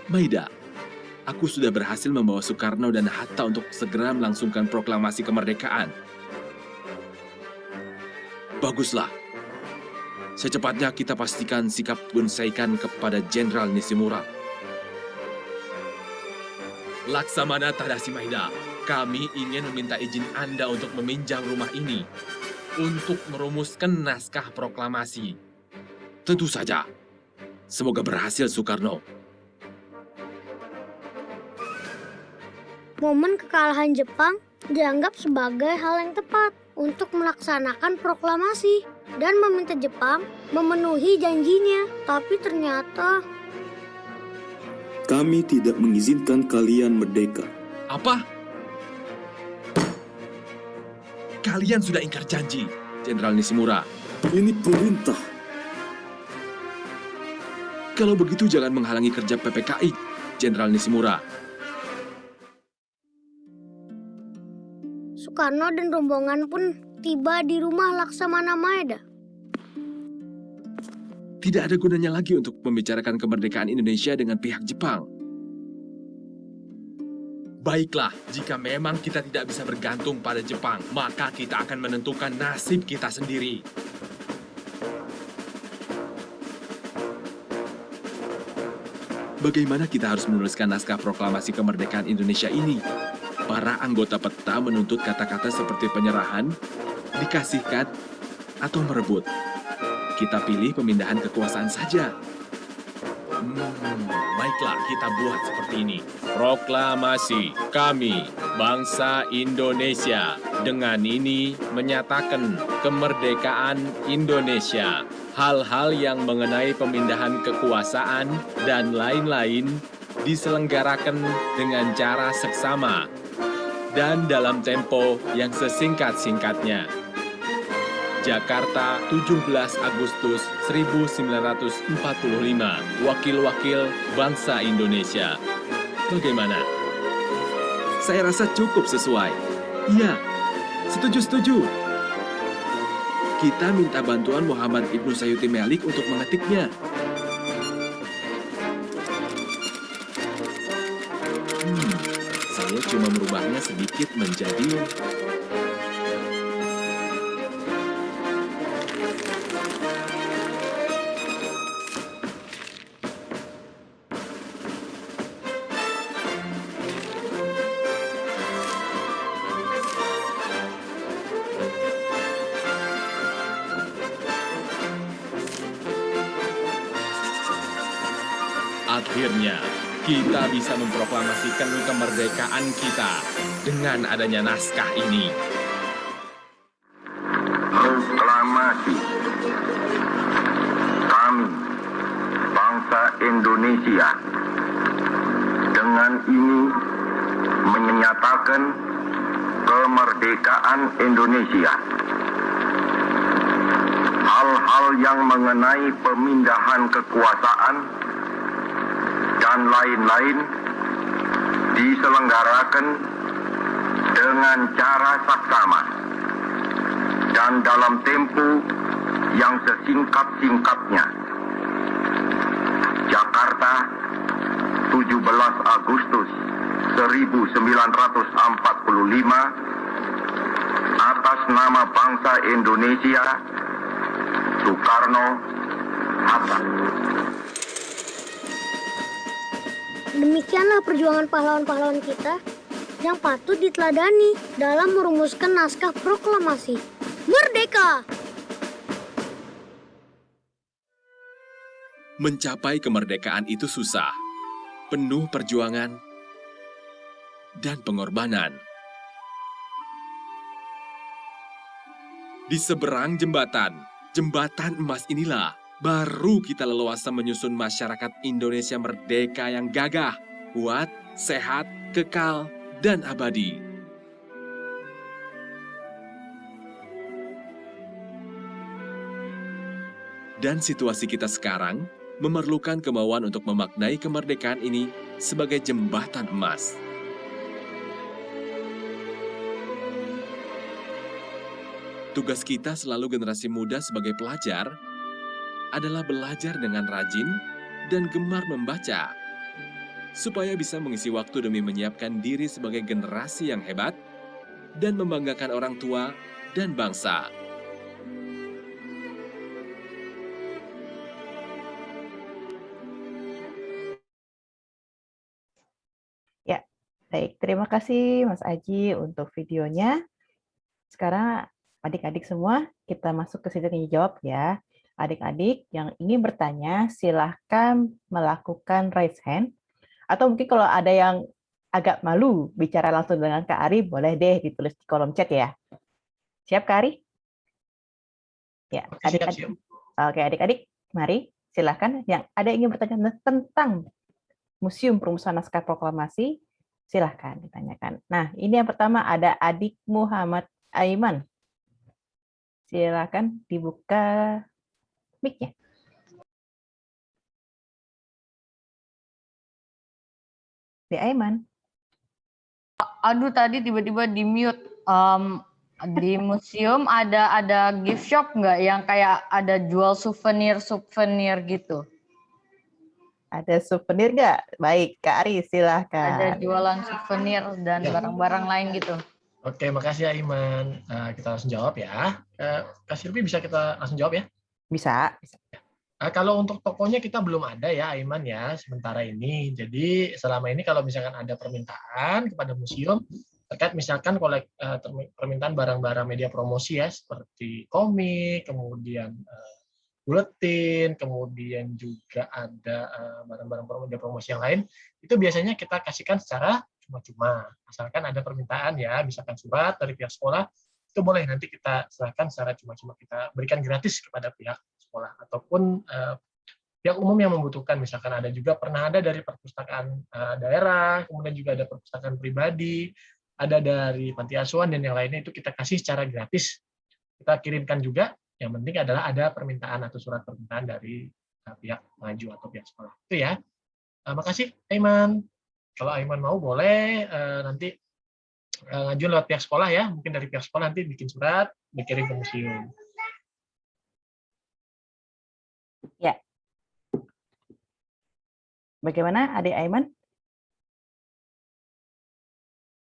Maeda, aku sudah berhasil membawa Soekarno dan Hatta untuk segera melangsungkan proklamasi kemerdekaan. Baguslah. Secepatnya kita pastikan sikap Gun Saikan kepada Jenderal Nishimura. Laksamana Tadashi Maeda, kami ingin meminta izin Anda untuk meminjam rumah ini untuk merumuskan naskah proklamasi. Tentu saja. Semoga berhasil, Soekarno. Momen kekalahan Jepang dianggap sebagai hal yang tepat untuk melaksanakan proklamasi dan meminta Jepang memenuhi janjinya. Tapi ternyata kami tidak mengizinkan kalian merdeka. Apa? Kalian sudah ingkar janji, Jenderal Nishimura. Ini perintah. Kalau begitu jangan menghalangi kerja PPKI, Jenderal Nishimura. Soekarno dan rombongan pun tiba di rumah Laksamana Maeda. Tidak ada gunanya lagi untuk membicarakan kemerdekaan Indonesia dengan pihak Jepang. Baiklah, jika memang kita tidak bisa bergantung pada Jepang, maka kita akan menentukan nasib kita sendiri. Bagaimana kita harus menuliskan naskah proklamasi kemerdekaan Indonesia ini? Para anggota PETA menuntut kata-kata seperti penyerahan, dikasihkan, atau merebut. Kita pilih pemindahan kekuasaan saja. Baiklah, kita buat seperti ini. Proklamasi kami, bangsa Indonesia, dengan ini menyatakan kemerdekaan Indonesia. Hal-hal yang mengenai pemindahan kekuasaan dan lain-lain diselenggarakan dengan cara seksama dan dalam tempo yang sesingkat-singkatnya. Jakarta, 17 Agustus 1945, Wakil-Wakil Bangsa Indonesia. Bagaimana? Saya rasa cukup sesuai. Iya, Setuju. Kita minta bantuan Muhammad Ibnu Sayuti Melik untuk mengetiknya. Saya cuma merubahnya sedikit menjadi... Akhirnya, kita bisa memproklamasikan kemerdekaan kita dengan adanya naskah ini. Proklamasi. Kami, bangsa Indonesia, dengan ini menyatakan kemerdekaan Indonesia. Hal-hal yang mengenai pemindahan kekuasaan dan lain-lain diselenggarakan dengan cara saksama dan dalam tempo yang sesingkat-singkatnya. Jakarta, 17 Agustus 1945, atas nama bangsa Indonesia, Soekarno, Hatta. Demikianlah perjuangan pahlawan-pahlawan kita yang patut diteladani dalam merumuskan naskah proklamasi Merdeka. Mencapai kemerdekaan itu susah, penuh perjuangan dan pengorbanan. Di seberang jembatan emas inilah, baru kita leluasa menyusun masyarakat Indonesia merdeka yang gagah, kuat, sehat, kekal, dan abadi. Dan situasi kita sekarang memerlukan kemauan untuk memaknai kemerdekaan ini sebagai jembatan emas. Tugas kita selalu generasi muda sebagai pelajar adalah belajar dengan rajin dan gemar membaca, supaya bisa mengisi waktu demi menyiapkan diri sebagai generasi yang hebat dan membanggakan orang tua dan bangsa. Ya, baik. Terima kasih Mas Aji untuk videonya. Sekarang adik-adik semua kita masuk ke sesi tanya jawab ya. Adik-adik yang ingin bertanya, silahkan melakukan raise hand. Atau mungkin kalau ada yang agak malu bicara langsung dengan Kak Ari, boleh deh ditulis di kolom chat ya. Siap Kak Ari? Ya, adik-adik. Oke, adik-adik, mari silahkan. Yang ada yang ingin bertanya tentang Museum Perumusan Naskah Proklamasi, silahkan ditanyakan. Nah, ini yang pertama ada adik Muhammad Aiman. Silahkan dibuka mic-nya. Di Aiman. Aduh, tadi tiba-tiba di mute. Di museum ada gift shop nggak yang kayak ada jual souvenir gitu? Ada souvenir nggak? Baik, Kak Ari silahkan. Ada jualan souvenir dan barang-barang lain gitu. Oke, makasih Aiman. Kita langsung jawab ya. Kak Silvi bisa kita langsung jawab ya? Bisa. Kalau untuk tokonya kita belum ada ya Aiman ya sementara ini. Jadi selama ini kalau misalkan ada permintaan kepada museum terkait misalkan permintaan barang-barang media promosi ya seperti komik, kemudian buletin, kemudian juga ada barang-barang media promosi yang lain, itu biasanya kita kasihkan secara cuma-cuma. Asalkan ada permintaan ya, misalkan surat dari pihak sekolah, itu boleh nanti kita serahkan secara cuma-cuma, kita berikan gratis kepada pihak sekolah ataupun pihak umum yang membutuhkan. Misalkan ada juga pernah ada dari perpustakaan daerah, kemudian juga ada perpustakaan pribadi, ada dari panti asuhan dan yang lainnya, itu kita kasih secara gratis. Kita kirimkan juga, yang penting adalah ada permintaan atau surat permintaan dari pihak maju atau pihak sekolah. Itu ya. Makasih Aiman. Kalau Aiman mau boleh nanti ngajuin lewat pihak sekolah ya, mungkin dari pihak sekolah nanti bikin surat, dikirim ke museum. Ya. Bagaimana Adik Aiman?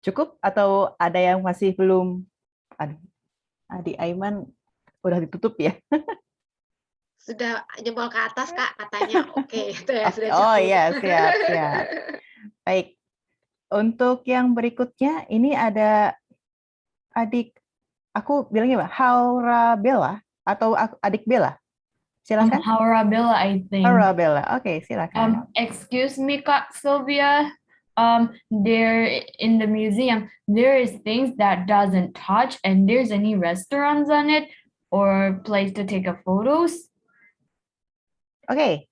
Cukup atau ada yang masih belum? Aduh, Adik Aiman udah ditutup ya? Sudah jempol ke atas Kak, katanya oke. Itu ya, sudah Oh cukup. iya, siap, siap. Baik. Untuk yang berikutnya, ini ada adik, aku bilangnya apa? Haura Bella atau adik Bella? Silakan. Haura Bella, I think. Haura Bella, oke, silakan. Excuse me, Kak Sylvia. There in the museum, there is things that doesn't touch, and there's any restaurants on it or place to take a photos. Oke.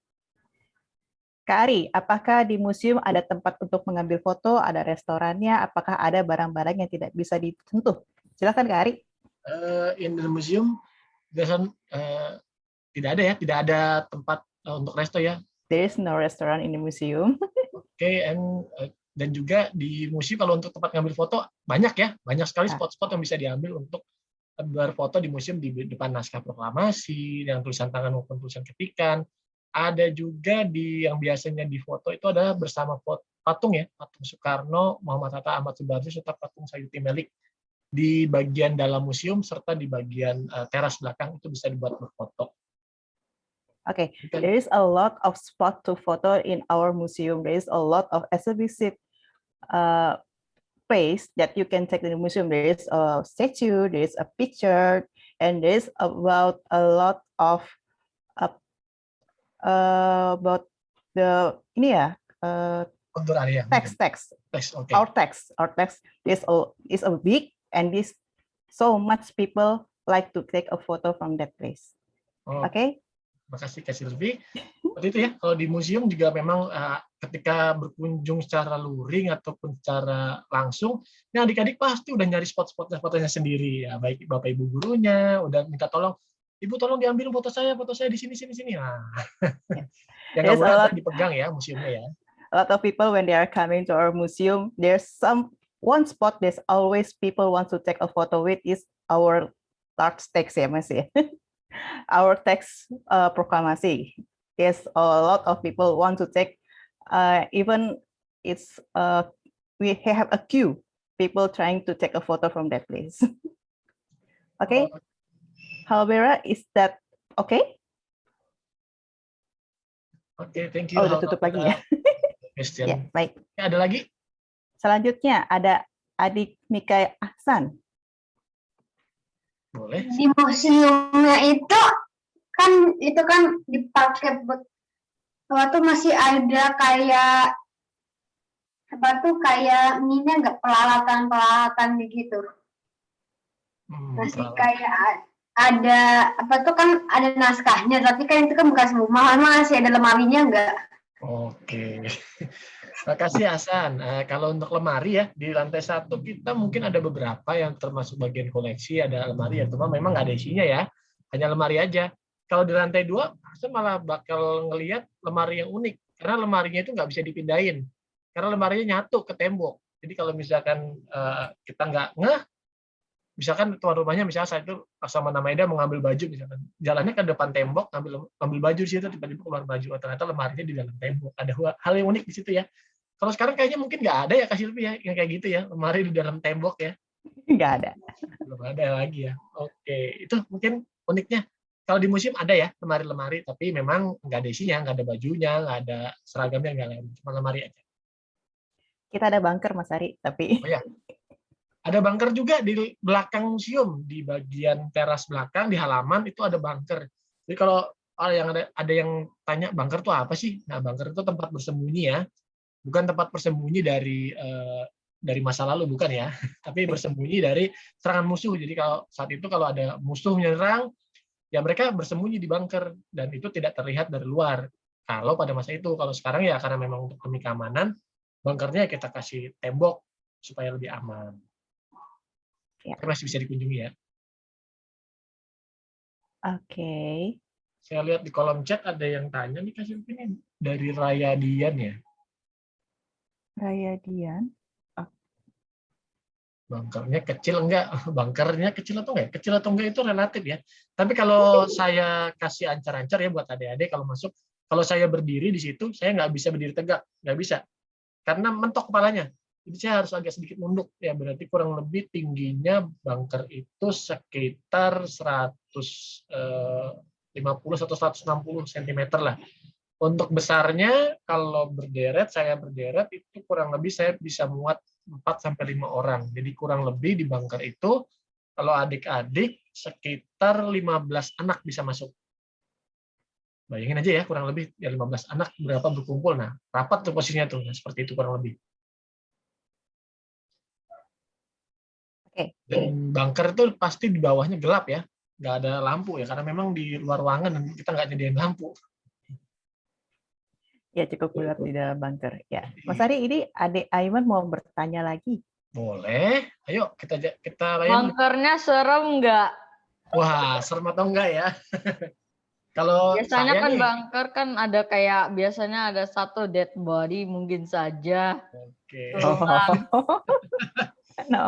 Kak Ari, apakah di museum ada tempat untuk mengambil foto, ada restorannya, apakah ada barang-barang yang tidak bisa disentuh? Silakan Kak Ari. In the museum, tidak ada ya, tidak ada tempat untuk resto ya. There is no restaurant in the museum. Oke, dan juga di museum kalau untuk tempat ngambil foto banyak ya, banyak sekali spot-spot yang bisa diambil untuk berfoto di museum, di depan naskah proklamasi, yang tulisan tangan maupun tulisan ketikan. Ada juga yang biasanya difoto itu adalah bersama patung ya, patung Soekarno, Muhammad Hatta, Ahmad Subarjo, serta patung Sayuti Melik di bagian dalam museum serta di bagian teras belakang itu bisa dibuat berfoto. Okay, there is a lot of spot to photo in our museum. There is a lot of exhibit place that you can take in the museum. There is a statue, there is a picture, and there is about a lot of about the text. Okay. Our text is a big, and this so much people like to take a photo from that place. Okay. Terima kasih Kak Silvi. Seperti itu ya, kalau di museum juga memang ketika berkunjung secara luring ataupun secara langsung, ini adik-adik pasti udah nyari spot-spotnya sendiri ya, baik Bapak Ibu gurunya udah minta tolong, Ibu tolong diambil foto saya di sini. Nah. Yang nggak boleh dipegang ya museumnya ya. A lot of people when they are coming to our museum, there's one spot there's always people want to take a photo with is our large text ya Mas ya. Our text proklamasi. Yes, a lot of people want to take, even it's we have a queue, people trying to take a photo from that place. Okay, Halbera, is that okay? Oke, thank you. Oh, udah tutup lagi ya. Ya, baik. Ada lagi? Selanjutnya ada adik Mika Ahsan. Boleh. Di museumnya itu kan dipakai waktu masih ada kayak minyak nggak peralatan begitu. Masih kayak ada ada naskahnya, tapi kan itu kan bekas rumah, masih ada lemarinya nggak? Oke. Makasih Hasan. Kalau untuk lemari ya, di lantai 1 kita mungkin ada beberapa yang termasuk bagian koleksi, ada lemari ya, cuma memang nggak ada isinya ya, hanya lemari aja. Kalau di lantai 2, saya malah bakal ngelihat lemari yang unik, karena lemarinya itu nggak bisa dipindahin, karena lemarinya nyatu ke tembok. Jadi kalau misalkan kita nggak misalkan tuan rumahnya misalnya saat itu sama Nama Eda mau ngambil baju, misalkan jalannya ke depan tembok, ngambil baju di situ, tiba-tiba keluar baju, ternyata lemarinya di dalam tembok. Ada hal yang unik di situ ya. Kalau sekarang kayaknya mungkin nggak ada ya Kak Silvi ya, yang kayak gitu ya, lemari di dalam tembok ya. Nggak ada. Belum ada lagi ya. Oke, itu mungkin uniknya. Kalau di museum ada ya lemari-lemari, tapi memang nggak ada isinya, nggak ada bajunya, nggak ada seragamnya, nggak ada, cuma lemari aja. Kita ada bunker Mas Ari, tapi. Oh ya. Ada bunker juga di belakang museum, di bagian teras belakang, di halaman itu ada bunker. Jadi kalau ada yang tanya bunker itu apa sih? Nah, bunker itu tempat bersembunyi ya, bukan tempat bersembunyi dari masa lalu, bukan ya, tapi bersembunyi dari serangan musuh. Jadi kalau ada musuh menyerang, ya mereka bersembunyi di bunker dan itu tidak terlihat dari luar. Kalau pada masa itu, kalau sekarang ya karena memang untuk demi keamanan, bunkernya kita kasih tembok supaya lebih aman. Ya. Masih bisa dikunjungi ya. Oke. Saya lihat di kolom chat ada yang tanya nih Kak Silvi, ini dari Raya Dian ya. Raya Dian. Bunkernya kecil enggak? Bunkernya kecil atau enggak? Kecil atau enggak itu relatif ya. Tapi kalau saya kasih ancar-ancar ya buat adik-adik kalau masuk, kalau saya berdiri di situ, saya nggak bisa berdiri tegak, nggak bisa. Karena mentok kepalanya. Jadi saya harus agak sedikit nunduk. Ya berarti kurang lebih tingginya bunker itu sekitar 150 atau 160 cm lah. Untuk besarnya, kalau berderet, saya berderet, itu kurang lebih saya bisa muat 4-5 orang. Jadi kurang lebih di bunker itu, kalau adik-adik, sekitar 15 anak bisa masuk. Bayangin aja ya, kurang lebih ya 15 anak berapa berkumpul. Nah, rapat tuh posisinya tuh, nah, seperti itu kurang lebih. Dan bunker itu pasti di bawahnya gelap ya, nggak ada lampu ya, karena memang di luar ruangan dan kita nggak nyediain lampu. Ya, cukup gelap di dalam bunker. Ya, Mas Ari, ini adik Aiman mau bertanya lagi. Boleh, ayo kita layan. Bunkernya serem nggak? Wah, serem atau enggak ya? Kalau Biasanya saya kan nih, bunker kan ada kayak biasanya ada satu dead body mungkin saja. Oke. Turunan. No.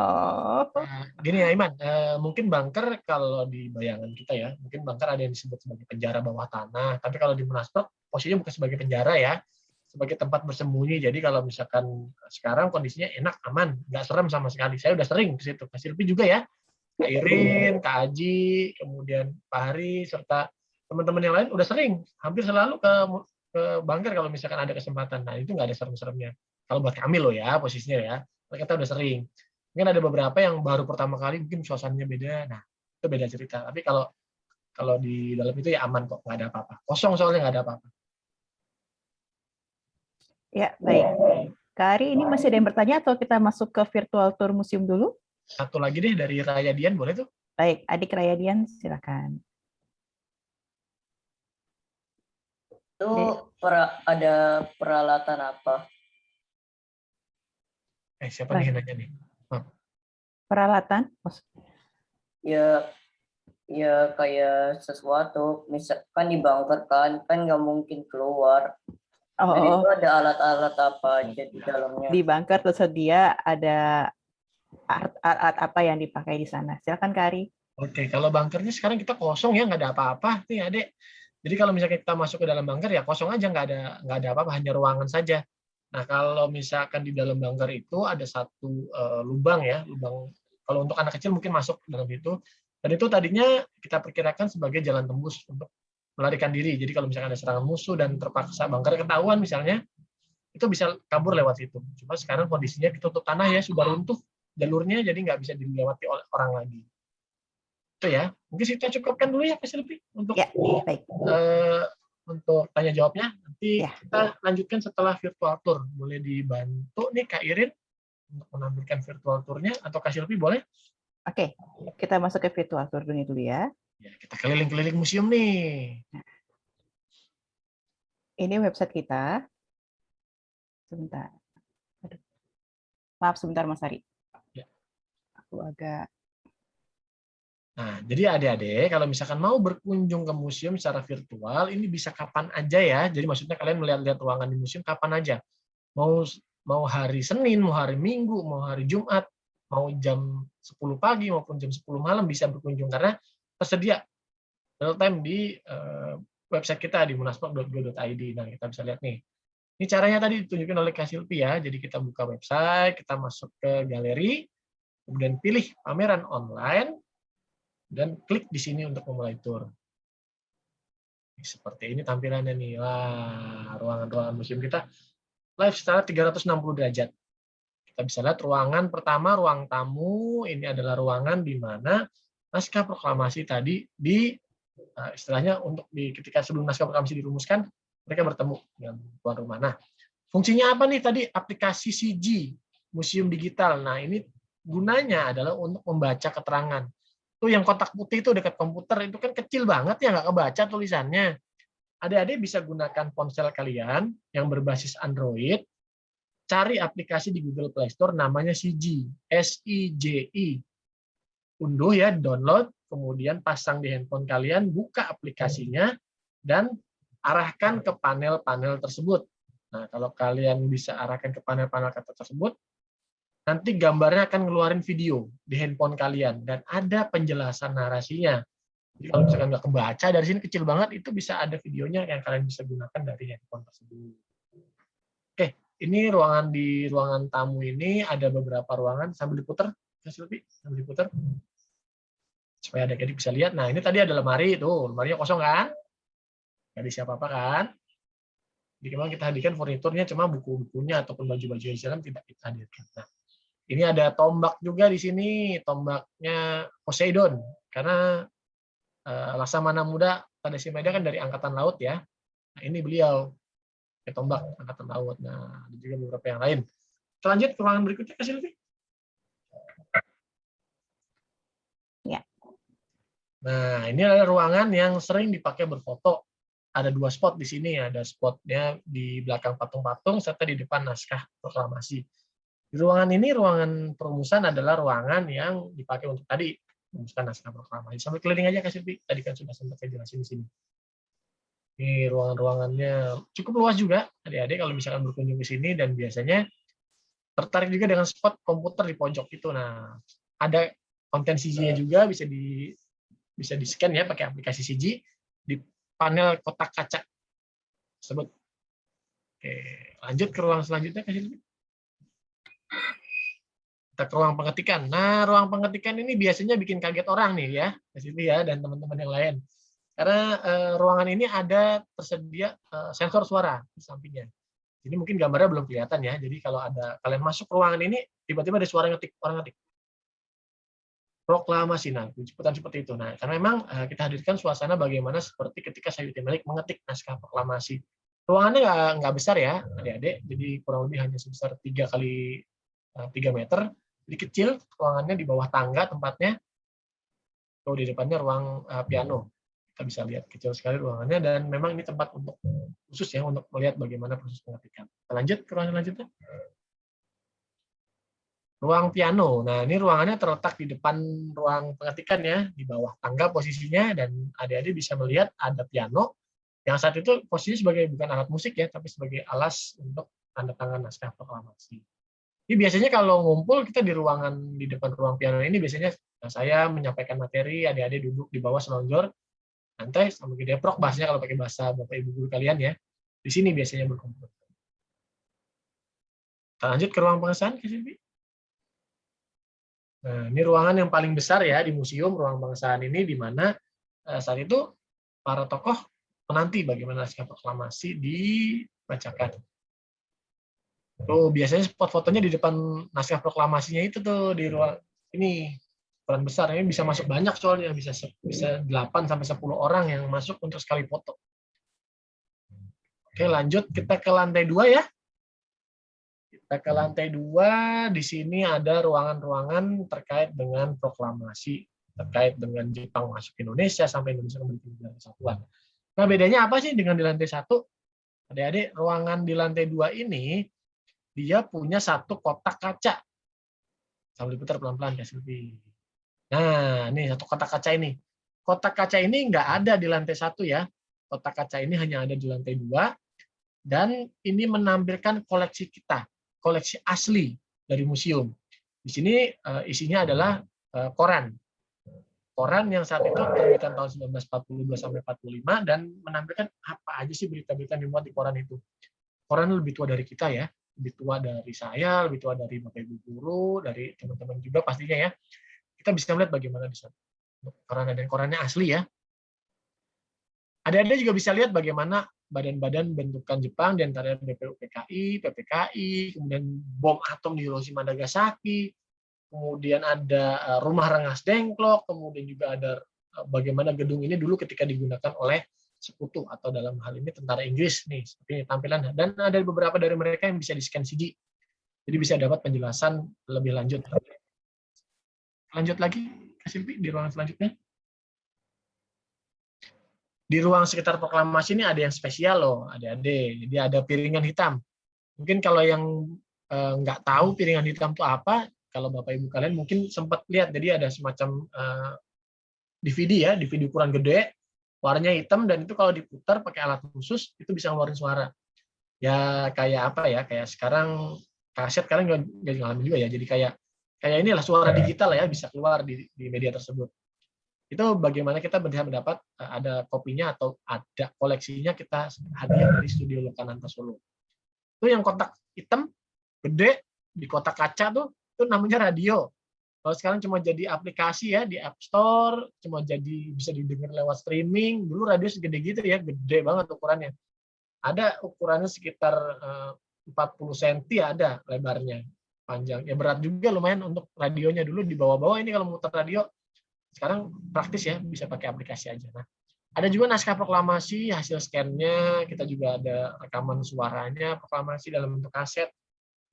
Gini ya Iman, mungkin bunker kalau di bayangan kita ya, mungkin bunker ada yang disebut sebagai penjara bawah tanah, tapi kalau di Munaslup posisinya bukan sebagai penjara ya, sebagai tempat bersembunyi. Jadi kalau misalkan sekarang kondisinya enak, aman, nggak serem sama sekali. Saya udah sering ke situ, Kak Silvi juga ya, Kak Irin, Kak Aji, kemudian Pak Hari, serta teman-teman yang lain udah sering, hampir selalu ke bunker kalau misalkan ada kesempatan. Nah itu nggak ada serem-seremnya. Kalau buat kami loh ya posisinya ya, kita udah sering. Mungkin ada beberapa yang baru pertama kali mungkin suasananya beda, nah itu beda cerita. Tapi kalau di dalam itu ya aman kok, nggak ada apa-apa. Kosong soalnya nggak ada apa-apa. Ya, baik. Kak Ari, ini masih ada yang bertanya atau kita masuk ke virtual tour museum dulu? Satu lagi deh dari Raya Dian, boleh tuh? Baik, adik Raya Dian, silakan. Itu ada peralatan apa? Siapa nih yang nanya nih? Peralatan? Ya kayak sesuatu, misalkan di bunker kan nggak mungkin keluar. Jadi itu ada alat-alat apa aja di dalamnya? Di bunker tersedia ada alat apa yang dipakai di sana? Silakan Kak Ari. Oke, kalau bunkernya sekarang kita kosong ya, nggak ada apa-apa nih Adek. Jadi kalau misalnya kita masuk ke dalam bunker ya kosong aja, nggak ada apa-apa, hanya ruangan saja. Nah kalau misalkan di dalam bunker itu ada satu lubang ya, lubang kalau untuk anak kecil mungkin masuk dalam itu. Dan itu tadinya kita perkirakan sebagai jalan tembus untuk melarikan diri. Jadi kalau misalkan ada serangan musuh dan terpaksa bunker ketahuan misalnya, itu bisa kabur lewat situ. Cuma sekarang kondisinya ditutup tanah ya, sudah runtuh jalurnya, jadi nggak bisa dilewati oleh orang lagi. Itu ya, mungkin kita cukupkan dulu ya Pak Silvi untuk untuk tanya jawabnya. Nanti kita lanjutkan setelah virtual tour. Boleh dibantu nih Kak Irin untuk menampilkan virtual tournya, atau Kak Silvi boleh? Oke, kita masuk ke virtual tour dulu ya. Ya, kita keliling-keliling museum nih. Ini website kita. Sebentar. Aduh. Maaf sebentar Mas Ari. Ya. Aku agak. Nah, jadi adik-adik kalau misalkan mau berkunjung ke museum secara virtual, ini bisa kapan aja ya. Jadi maksudnya kalian melihat-lihat ruangan di museum kapan aja. Mau hari Senin, mau hari Minggu, mau hari Jumat, mau jam 10 pagi maupun jam 10 malam bisa berkunjung karena tersedia real time di website kita di munaslup.go.id. Nah, kita bisa lihat nih. Ini caranya tadi ditunjukin oleh Kak Silvi ya. Jadi kita buka website, kita masuk ke galeri, kemudian pilih pameran online, dan klik di sini untuk memulai tour. Seperti ini tampilannya nih. Wah, ruangan-ruangan museum kita live secara 360 derajat. Kita bisa lihat ruangan pertama, ruang tamu. Ini adalah ruangan di mana naskah proklamasi tadi istilahnya untuk ketika sebelum naskah proklamasi dirumuskan, mereka bertemu dengan tuan rumah. Nah, fungsinya apa nih tadi? Aplikasi CG, museum digital. Nah, ini gunanya adalah untuk membaca keterangan. Tuh yang kotak putih itu dekat komputer itu kan kecil banget ya, nggak kebaca tulisannya. Adik-adik bisa gunakan ponsel kalian yang berbasis Android, cari aplikasi di Google Play Store namanya CG, SIGI. Unduh ya, download, kemudian pasang di handphone kalian, buka aplikasinya, dan arahkan ke panel-panel tersebut. Nah, kalau kalian bisa arahkan ke panel-panel kata tersebut, nanti gambarnya akan ngeluarin video di handphone kalian dan ada penjelasan narasinya. Jadi kalau misalkan nggak kebaca dari sini kecil banget, itu bisa ada videonya yang kalian bisa gunakan dari handphone tersebut. Oke, ini di ruangan tamu ini ada beberapa ruangan, sambil diputar, sambil diputar, supaya adik-adik bisa lihat. Nah, ini tadi ada lemari, tuh lemarinya kosong kan? Nggak ada siapa-apa kan? Jadi memang kita hadirkan furniturnya, cuma buku-bukunya ataupun baju-baju yang di dalam tidak kita hadirkan. Nah, ini ada tombak juga di sini, tombaknya Poseidon, karena Laksamana Muda Tadasimaeda kan dari Angkatan Laut ya. Nah, ini beliau tombak Angkatan Laut. Nah, ada juga beberapa yang lain. Kita lanjut ke ruangan berikutnya, Kak Silvi. Ya. Nah, ini adalah ruangan yang sering dipakai berfoto. Ada 2 spot di sini, ada spotnya di belakang patung-patung serta di depan naskah proklamasi. Di ruangan ini, ruangan perumusan adalah ruangan yang dipakai untuk tadi merumuskan naskah proklamasi. Sambil keliling aja Kak Silvi, tadi kan sudah sempat saya jelasin di sini. Ini ruangan-ruangannya cukup luas juga, adik-adik kalau misalkan berkunjung ke sini, dan biasanya tertarik juga dengan spot komputer di pojok itu. Nah, ada konten CG-nya juga, bisa di-scan ya pakai aplikasi CG di panel kotak kaca tersebut. Oke, lanjut ke ruang selanjutnya Kak Silvi. Kita ke ruang pengetikan. Nah, ruang pengetikan ini biasanya bikin kaget orang nih ya, Kak Silvi ya, dan teman-teman yang lain. Karena ruangan ini ada tersedia sensor suara di sampingnya. Ini mungkin gambarnya belum kelihatan ya. Jadi kalau ada kalian masuk ruangan ini, tiba-tiba ada suara ngetik, orang ngetik. Proklamasi, nah, sebutan seperti itu. Nah, karena memang kita hadirkan suasana bagaimana seperti ketika Sayuti Melik mengetik naskah proklamasi. Ruangannya nggak besar ya, adik-adik. Jadi kurang lebih hanya sebesar 3 kali 3 meter. Jadi kecil, ruangannya di bawah tangga tempatnya. Kalau di depannya ruang piano. Kita bisa lihat kecil sekali ruangannya, dan memang ini tempat untuk khusus ya untuk melihat bagaimana proses pengetikan. Kita lanjut ke ruangan selanjutnya. Ruang piano. Nah, ini ruangannya terletak di depan ruang pengetikan ya, di bawah tangga posisinya, dan adik-adik bisa melihat ada piano yang saat itu posisinya sebagai bukan alat musik ya, tapi sebagai alas untuk tanda tangan naskah proklamasi. Jadi biasanya kalau ngumpul kita di ruangan di depan ruang piano ini, biasanya saya menyampaikan materi, adik-adik duduk di bawah selonjor, santai sambil gedeprok, bahasanya kalau pakai bahasa Bapak Ibu guru kalian ya. Di sini biasanya berkumpul. Kita lanjut ke ruang pengesahan, Kak Silvi. Nah, ini ruangan yang paling besar ya di museum, ruang pengesahan ini, di mana saat itu para tokoh menanti bagaimana naskah proklamasi dibacakan. Tuh, biasanya spot fotonya di depan naskah proklamasinya itu tuh, di ruang ini. Peran besar, ini bisa masuk banyak soalnya, bisa 8 sampai 10 orang yang masuk untuk sekali foto. Oke, lanjut kita ke lantai 2 ya. Kita ke lantai 2, di sini ada ruangan-ruangan terkait dengan proklamasi, terkait dengan Jepang masuk Indonesia sampai Indonesia kembali ke negara kesatuan. Nah, bedanya apa sih dengan di lantai 1? Adik-adik, ruangan di lantai 2 ini dia punya satu kotak kaca. Sambil diputar pelan-pelan ya, Silvi. Nah, ini satu kotak kaca ini. Kotak kaca ini nggak ada di lantai 1 ya. Kotak kaca ini hanya ada di lantai 2. Dan ini menampilkan koleksi kita, koleksi asli dari museum. Di sini isinya adalah koran. Koran yang saat itu terbitan tahun 1942 sampai 45, dan menampilkan apa aja sih berita-berita yang dimuat di koran itu. Koran lebih tua dari kita ya. Lebih tua dari saya, lebih tua dari Bapak Ibu guru, dari teman-teman juga pastinya ya. Kita bisa melihat bagaimana di sana. Koran dan korannya asli ya. Ada juga bisa lihat bagaimana badan-badan bentukan Jepang, di antara BPUPKI, PPKI, kemudian bom atom di Hiroshima Nagasaki, kemudian ada rumah Rengas Dengklok, kemudian juga ada bagaimana gedung ini dulu ketika digunakan oleh sekutu atau dalam hal ini tentara Inggris nih, seperti ini tampilannya. Dan ada beberapa dari mereka yang bisa di-scan CG. Jadi bisa dapat penjelasan lebih lanjut. Lanjut lagi, Kak Silvi, di ruangan selanjutnya. Di ruang sekitar proklamasi ini ada yang spesial loh, adik-adik. Jadi ada piringan hitam. Mungkin kalau yang nggak tahu piringan hitam itu apa, kalau Bapak Ibu kalian mungkin sempat lihat. Jadi ada semacam DVD ya, DVD ukuran gede, warnanya hitam, dan itu kalau diputar pakai alat khusus, itu bisa ngeluarin suara. Ya kayak apa ya, kayak sekarang kaset kalian nggak ngalamin juga ya. Jadi kayak inilah suara digital ya bisa keluar di media tersebut. Itu bagaimana kita bisa mendapat ada kopinya atau ada koleksinya kita hadiah dari Studio Lokananta Solo. Itu yang kotak hitam gede di kotak kaca tuh itu namanya radio. Kalau sekarang cuma jadi aplikasi ya di App Store, cuma jadi bisa didengar lewat streaming. Dulu radio segede gitu ya, gede banget ukurannya. Ada ukurannya sekitar 40 cm ada lebarnya, panjang. Ya berat juga lumayan untuk radionya dulu di bawah-bawah ini kalau muter radio. Sekarang praktis ya, bisa pakai aplikasi aja. Nah, ada juga naskah proklamasi, hasil scan-nya, kita juga ada rekaman suaranya, proklamasi dalam bentuk kaset,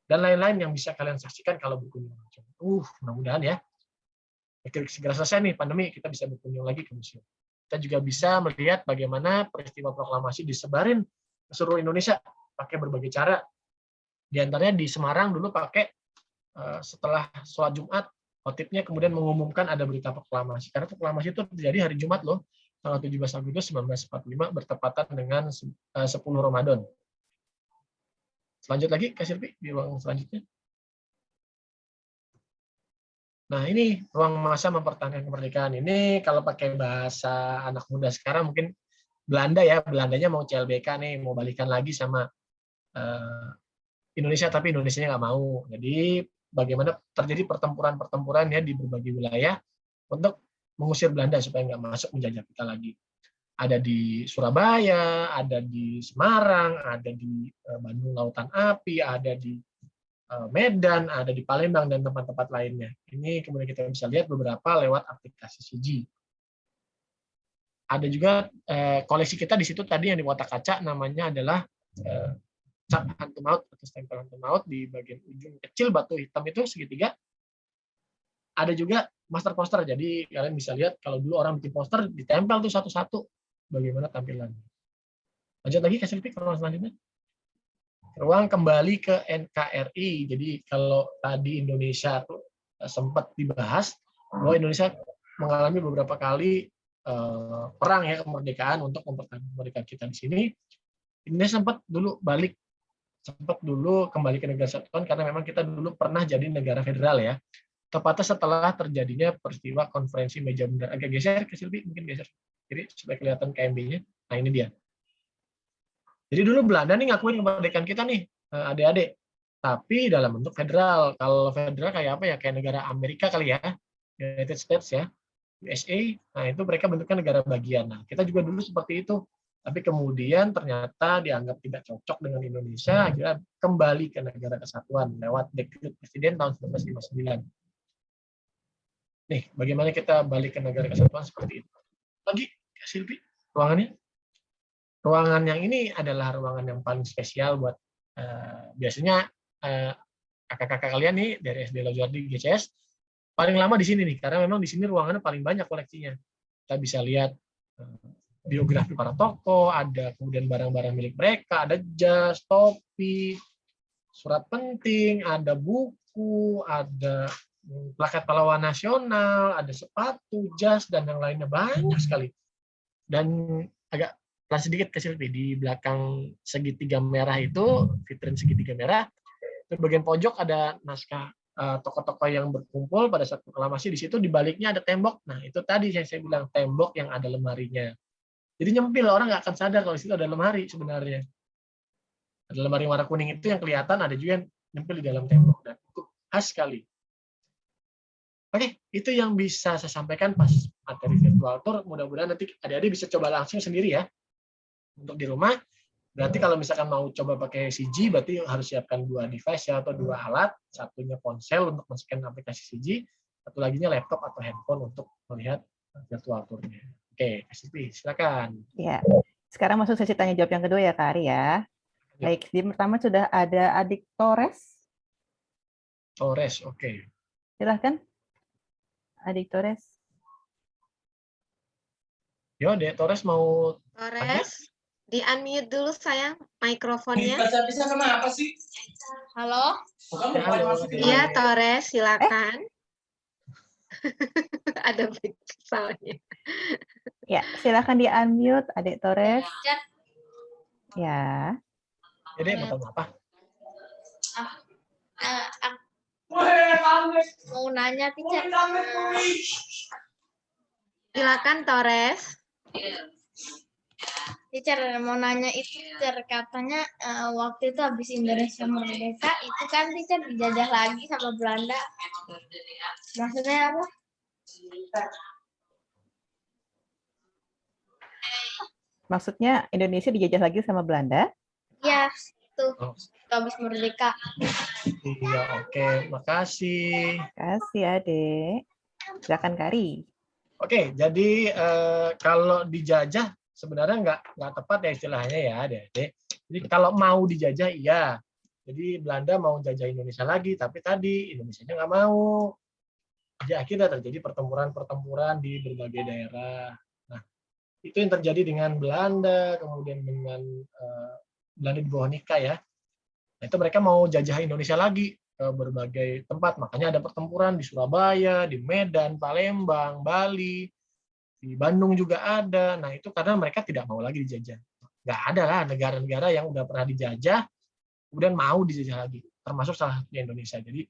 dan lain-lain yang bisa kalian saksikan kalau berkunjung. Mudah-mudahan ya, segera selesai nih pandemi, kita bisa berkunjung lagi ke museum. Kita juga bisa melihat bagaimana peristiwa proklamasi disebarin ke seluruh Indonesia, pakai berbagai cara. Di antaranya di Semarang dulu pakai setelah sholat Jumat, khotibnya kemudian mengumumkan ada berita proklamasi. Karena proklamasi itu terjadi hari Jumat loh, tanggal 17 Agustus 1945 bertepatan dengan 10 Ramadan. Lanjut lagi, Kak Silvi, di ruang selanjutnya. Nah, ini ruang masa mempertahankan kemerdekaan. Ini kalau pakai bahasa anak muda sekarang mungkin Belanda ya, Belandanya mau CLBK nih, mau balikan lagi sama Indonesia, tapi Indonesianya nggak mau. Jadi bagaimana terjadi pertempuran-pertempuran ya di berbagai wilayah untuk mengusir Belanda supaya nggak masuk menjajah kita lagi. Ada di Surabaya, ada di Semarang, ada di Bandung Lautan Api, ada di Medan, ada di Palembang, dan tempat-tempat lainnya. Ini kemudian kita bisa lihat beberapa lewat aplikasi CG. Ada juga koleksi kita di situ tadi yang di kotak kaca, namanya adalah cap hantu maut atau stempel hantu maut di bagian ujung kecil batu hitam itu segitiga. Ada juga master poster, jadi kalian bisa lihat kalau dulu orang bikin poster ditempel tuh satu-satu bagaimana tampilannya. Lanjut lagi ke Silvi, ke ruang selanjutnya. Ruang kembali ke NKRI. Jadi kalau tadi Indonesia tuh sempat dibahas bahwa Indonesia mengalami beberapa kali perang ya kemerdekaan untuk mempertahankan kemerdekaan kita di sini. Indonesia sempat dulu kembali ke negara kesatuan karena memang kita dulu pernah jadi negara federal ya. Tepatnya setelah terjadinya peristiwa konferensi meja bundar. Agak geser ke Silvi, mungkin geser. Jadi supaya kelihatan KMB-nya. Nah, ini dia. Jadi dulu Belanda nih ngakuin kemerdekaan kita nih, adik-adik. Tapi dalam bentuk federal. Kalau federal kayak apa ya? Kayak negara Amerika kali ya. United States ya. USA. Nah, itu mereka bentuknya negara bagian. Nah, kita juga dulu seperti itu. Tapi kemudian ternyata dianggap tidak cocok dengan Indonesia, akhirnya kembali ke negara kesatuan lewat dekret presiden tahun 1959. Nih, bagaimana kita balik ke negara kesatuan seperti itu. Lagi, Kak Silvi, ruangannya. Ruangan yang ini adalah ruangan yang paling spesial buat biasanya kakak-kakak kalian nih dari SD Lojardi GCS paling lama di sini nih, karena memang di sini ruangannya paling banyak koleksinya. Kita bisa lihat biografi para tokoh, ada kemudian barang-barang milik mereka, ada jas, topi, surat penting, ada buku, ada plakat pahlawan nasional, ada sepatu, jas, dan yang lainnya banyak sekali. Dan agak pelan sedikit ke Silvi, di belakang segitiga merah itu, vitrin segitiga merah, di bagian pojok ada naskah tokoh-tokoh yang berkumpul pada saat proklamasi. Di situ di baliknya ada tembok. Nah, itu tadi yang saya bilang, tembok yang ada lemarinya. Jadi nyempil, orang nggak akan sadar kalau di situ ada lemari sebenarnya. Ada lemari warna kuning itu yang kelihatan, ada juga yang nyempil di dalam tembok. Dan itu khas sekali. Oke, itu yang bisa saya sampaikan pas materi virtual tour. Mudah-mudahan nanti adik-adik bisa coba langsung sendiri ya. Untuk di rumah, berarti kalau misalkan mau coba pakai CG, berarti harus siapkan 2 device ya, atau 2 alat. Satunya ponsel untuk men-scan aplikasi CG, satu laginya laptop atau handphone untuk melihat virtual tour-nya. Oke, Kak Silvi, silakan. Ya, sekarang masuk sesi tanya jawab yang kedua ya, Kak Ari ya. Baik, di pertama sudah ada Adik Torres. Torres, oke. Silahkan, Adik Torres. Yo, Dek Torres mau Torres, di-unmute dulu sayang mikrofonnya. Bisa kenapa sih? Halo? Iya, Torres, silakan. Ada soalnya. Ya, silakan di-unmute Adik Torres. Ya. Jadi mau tanya apa? Mau nanya, teacher. Silakan Torres. Teacher, mau nanya itu, teacher, katanya waktu itu habis Indonesia merdeka, itu kan teacher dijajah lagi sama Belanda. Maksudnya apa? Maksudnya Indonesia dijajah lagi sama Belanda? Ya, itu habis merdeka. Iya, oke. Makasih. Kasih, Adek. Silakan Kari. Oke, jadi kalau dijajah sebenarnya nggak tepat ya istilahnya ya, Adik-adik. Jadi kalau mau dijajah iya. Jadi Belanda mau jajah Indonesia lagi, tapi tadi Indonesianya nggak mau. Jadi akhirnya terjadi pertempuran-pertempuran di berbagai daerah. Nah, itu yang terjadi dengan Belanda, kemudian dengan Belanda di bawah Nika ya. Nah, itu mereka mau jajah Indonesia lagi ke berbagai tempat. Makanya ada pertempuran di Surabaya, di Medan, Palembang, Bali, di Bandung juga ada. Nah, itu karena mereka tidak mau lagi dijajah. Nggak ada lah negara-negara yang udah pernah dijajah, kemudian mau dijajah lagi. Termasuk salah satunya Indonesia. Jadi,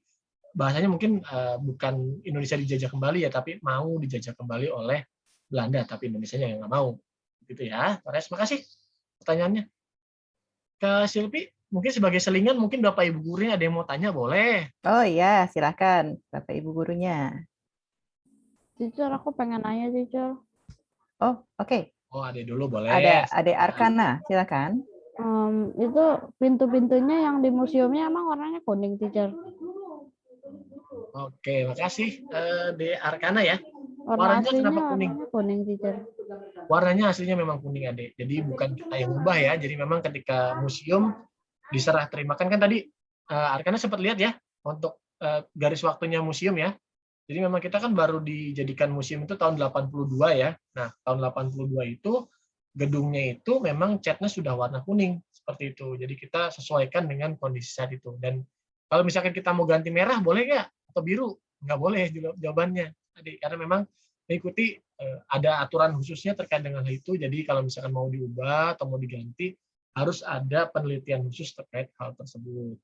bahasanya mungkin bukan Indonesia dijajah kembali ya, tapi mau dijajah kembali oleh Belanda, tapi Indonesianya yang nggak mau. Gitu ya. Torres, makasih pertanyaannya. Ke Silvi, mungkin sebagai selingan, mungkin Bapak Ibu gurunya ada yang mau tanya, boleh. Oh iya, silakan Bapak Ibu gurunya. Teacher, aku pengen nanya, teacher. Oh, oke. Oh, Ade dulu boleh. Ada Ade Arkana, silakan. Itu pintu-pintunya yang di museumnya emang warnanya kuning, teacher. Oke, makasih De Arkana ya. Warna Warnanya aslinya kenapa kuning? warnanya kuning, teacher. Warnanya aslinya memang kuning, Ade. Jadi bukan kita yang ubah ya. Jadi memang ketika museum diserah terimakan, kan tadi Arkana sempat lihat ya untuk garis waktunya museum ya. Jadi memang kita kan baru dijadikan museum itu tahun 82 ya. Nah, tahun 82 itu gedungnya itu memang catnya sudah warna kuning seperti itu. Jadi kita sesuaikan dengan kondisi saat itu. Dan kalau misalkan kita mau ganti merah, boleh nggak? Atau biru? Nggak boleh jawabannya. Karena memang mengikuti ada aturan khususnya terkait dengan hal itu. Jadi kalau misalkan mau diubah atau mau diganti, harus ada penelitian khusus terkait hal tersebut.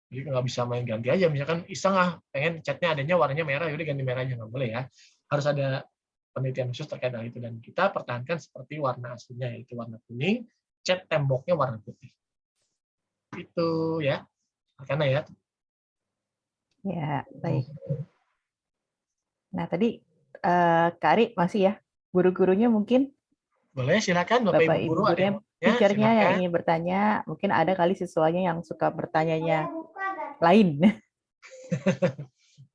Jadi nggak bisa main ganti aja. Misalkan iseng pengen catnya adanya warnanya merah, yaudah ganti merah aja, nggak boleh ya. Harus ada penelitian khusus terkait hal itu. Dan kita pertahankan seperti warna aslinya, yaitu warna kuning, cat temboknya warna putih. Itu ya, karena ya. Ya, baik. Nah, tadi Kari masih ya, guru-gurunya mungkin? Boleh, silakan Bapak Ibu guru, ada yang teachernya yang ingin bertanya, mungkin ada kali siswanya yang suka bertanyanya lain.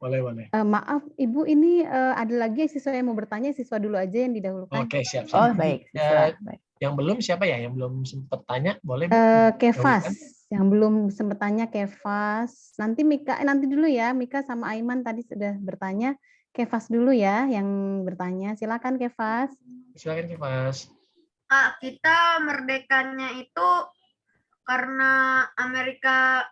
Boleh. Maaf, Ibu, ini ada lagi siswa yang mau bertanya, siswa dulu aja yang didahulukan. Oke, siap. Oh, baik. Yang belum siapa ya? Yang belum sempat tanya, boleh Bu? Kefas. Yang belum sempat tanya, Kefas. Nanti Mika, nanti dulu ya, Mika sama Aiman tadi sudah bertanya. Kefas dulu ya yang bertanya. Silakan Kefas. Silakan Kefas. Kak, kita merdekanya itu karena Amerika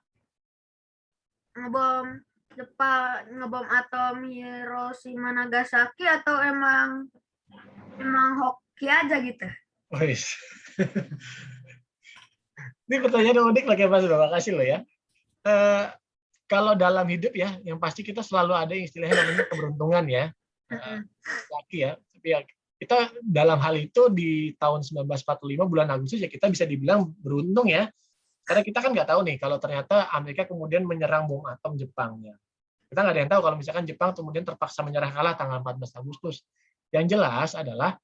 ngebom Jepang, ngebom atom Hiroshima Nagasaki, atau emang hoki aja gitu? Ini pertanyaan unik lagi Mas, terima kasih loh ya. Kalau dalam hidup ya, yang pasti kita selalu ada istilahnya namanya keberuntungan ya. Laki ya, tapi ya kita dalam hal itu di tahun 1945 bulan Agustus ya kita bisa dibilang beruntung ya. Karena kita kan nggak tahu nih kalau ternyata Amerika kemudian menyerang bom atom Jepang ya. Kita nggak ada yang tahu kalau misalkan Jepang kemudian terpaksa menyerah kalah tanggal 14 Agustus. Yang jelas adalah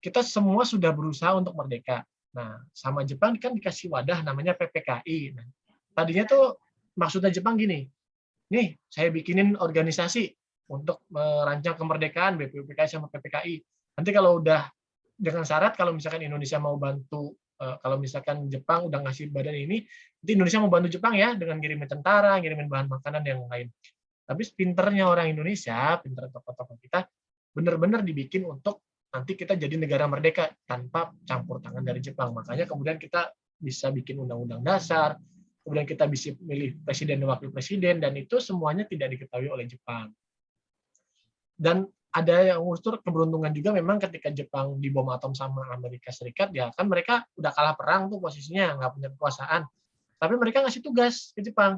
kita semua sudah berusaha untuk merdeka. Nah, sama Jepang kan dikasih wadah namanya PPKI. Nah, tadinya tuh maksudnya Jepang gini, nih saya bikinin organisasi untuk merancang kemerdekaan BPUPKI sama PPKI. Nanti kalau udah dengan syarat kalau misalkan Indonesia mau bantu, kalau misalkan Jepang udah ngasih badan ini, nanti Indonesia mau bantu Jepang ya dengan ngirimin tentara, ngirimin bahan makanan yang lain. Tapi pinternya orang Indonesia, pinter tokoh-tokoh kita, benar-benar dibikin untuk nanti kita jadi negara merdeka tanpa campur tangan dari Jepang. Makanya kemudian kita bisa bikin undang-undang dasar, kemudian kita bisa milih presiden dan wakil presiden, dan itu semuanya tidak diketahui oleh Jepang. Dan ada yang unsur keberuntungan juga memang ketika Jepang dibom atom sama Amerika Serikat, ya kan mereka udah kalah perang tuh posisinya, nggak punya kekuasaan. Tapi mereka ngasih tugas ke Jepang.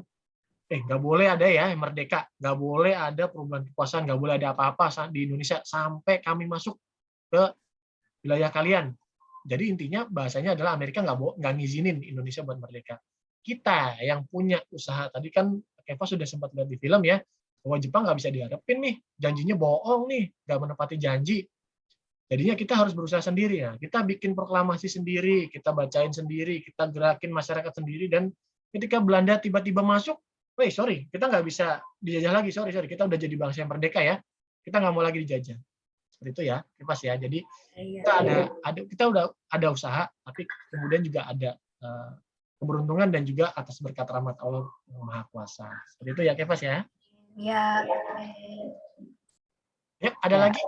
nggak boleh ada ya yang merdeka, nggak boleh ada perubahan kekuasaan, nggak boleh ada apa-apa di Indonesia sampai kami masuk ke wilayah kalian. Jadi intinya bahasanya adalah Amerika nggak ngizinin Indonesia buat merdeka. Kita yang punya usaha, tadi kan Keva sudah sempat lihat di film ya, bahwa Jepang nggak bisa diharapin nih, janjinya bohong nih, nggak menepati janji. Jadinya kita harus berusaha sendiri ya. Kita bikin proklamasi sendiri, kita bacain sendiri, kita gerakin masyarakat sendiri, dan ketika Belanda tiba-tiba masuk, sorry, kita nggak bisa dijajah lagi, sorry, kita udah jadi bangsa yang merdeka ya, kita nggak mau lagi dijajah. Seperti itu ya, Pas ya. Jadi kita udah ada usaha, tapi kemudian juga ada keberuntungan dan juga atas berkat rahmat Allah yang Maha Kuasa. Seperti itu ya, Pas ya. Ya. Ya, ada lagi?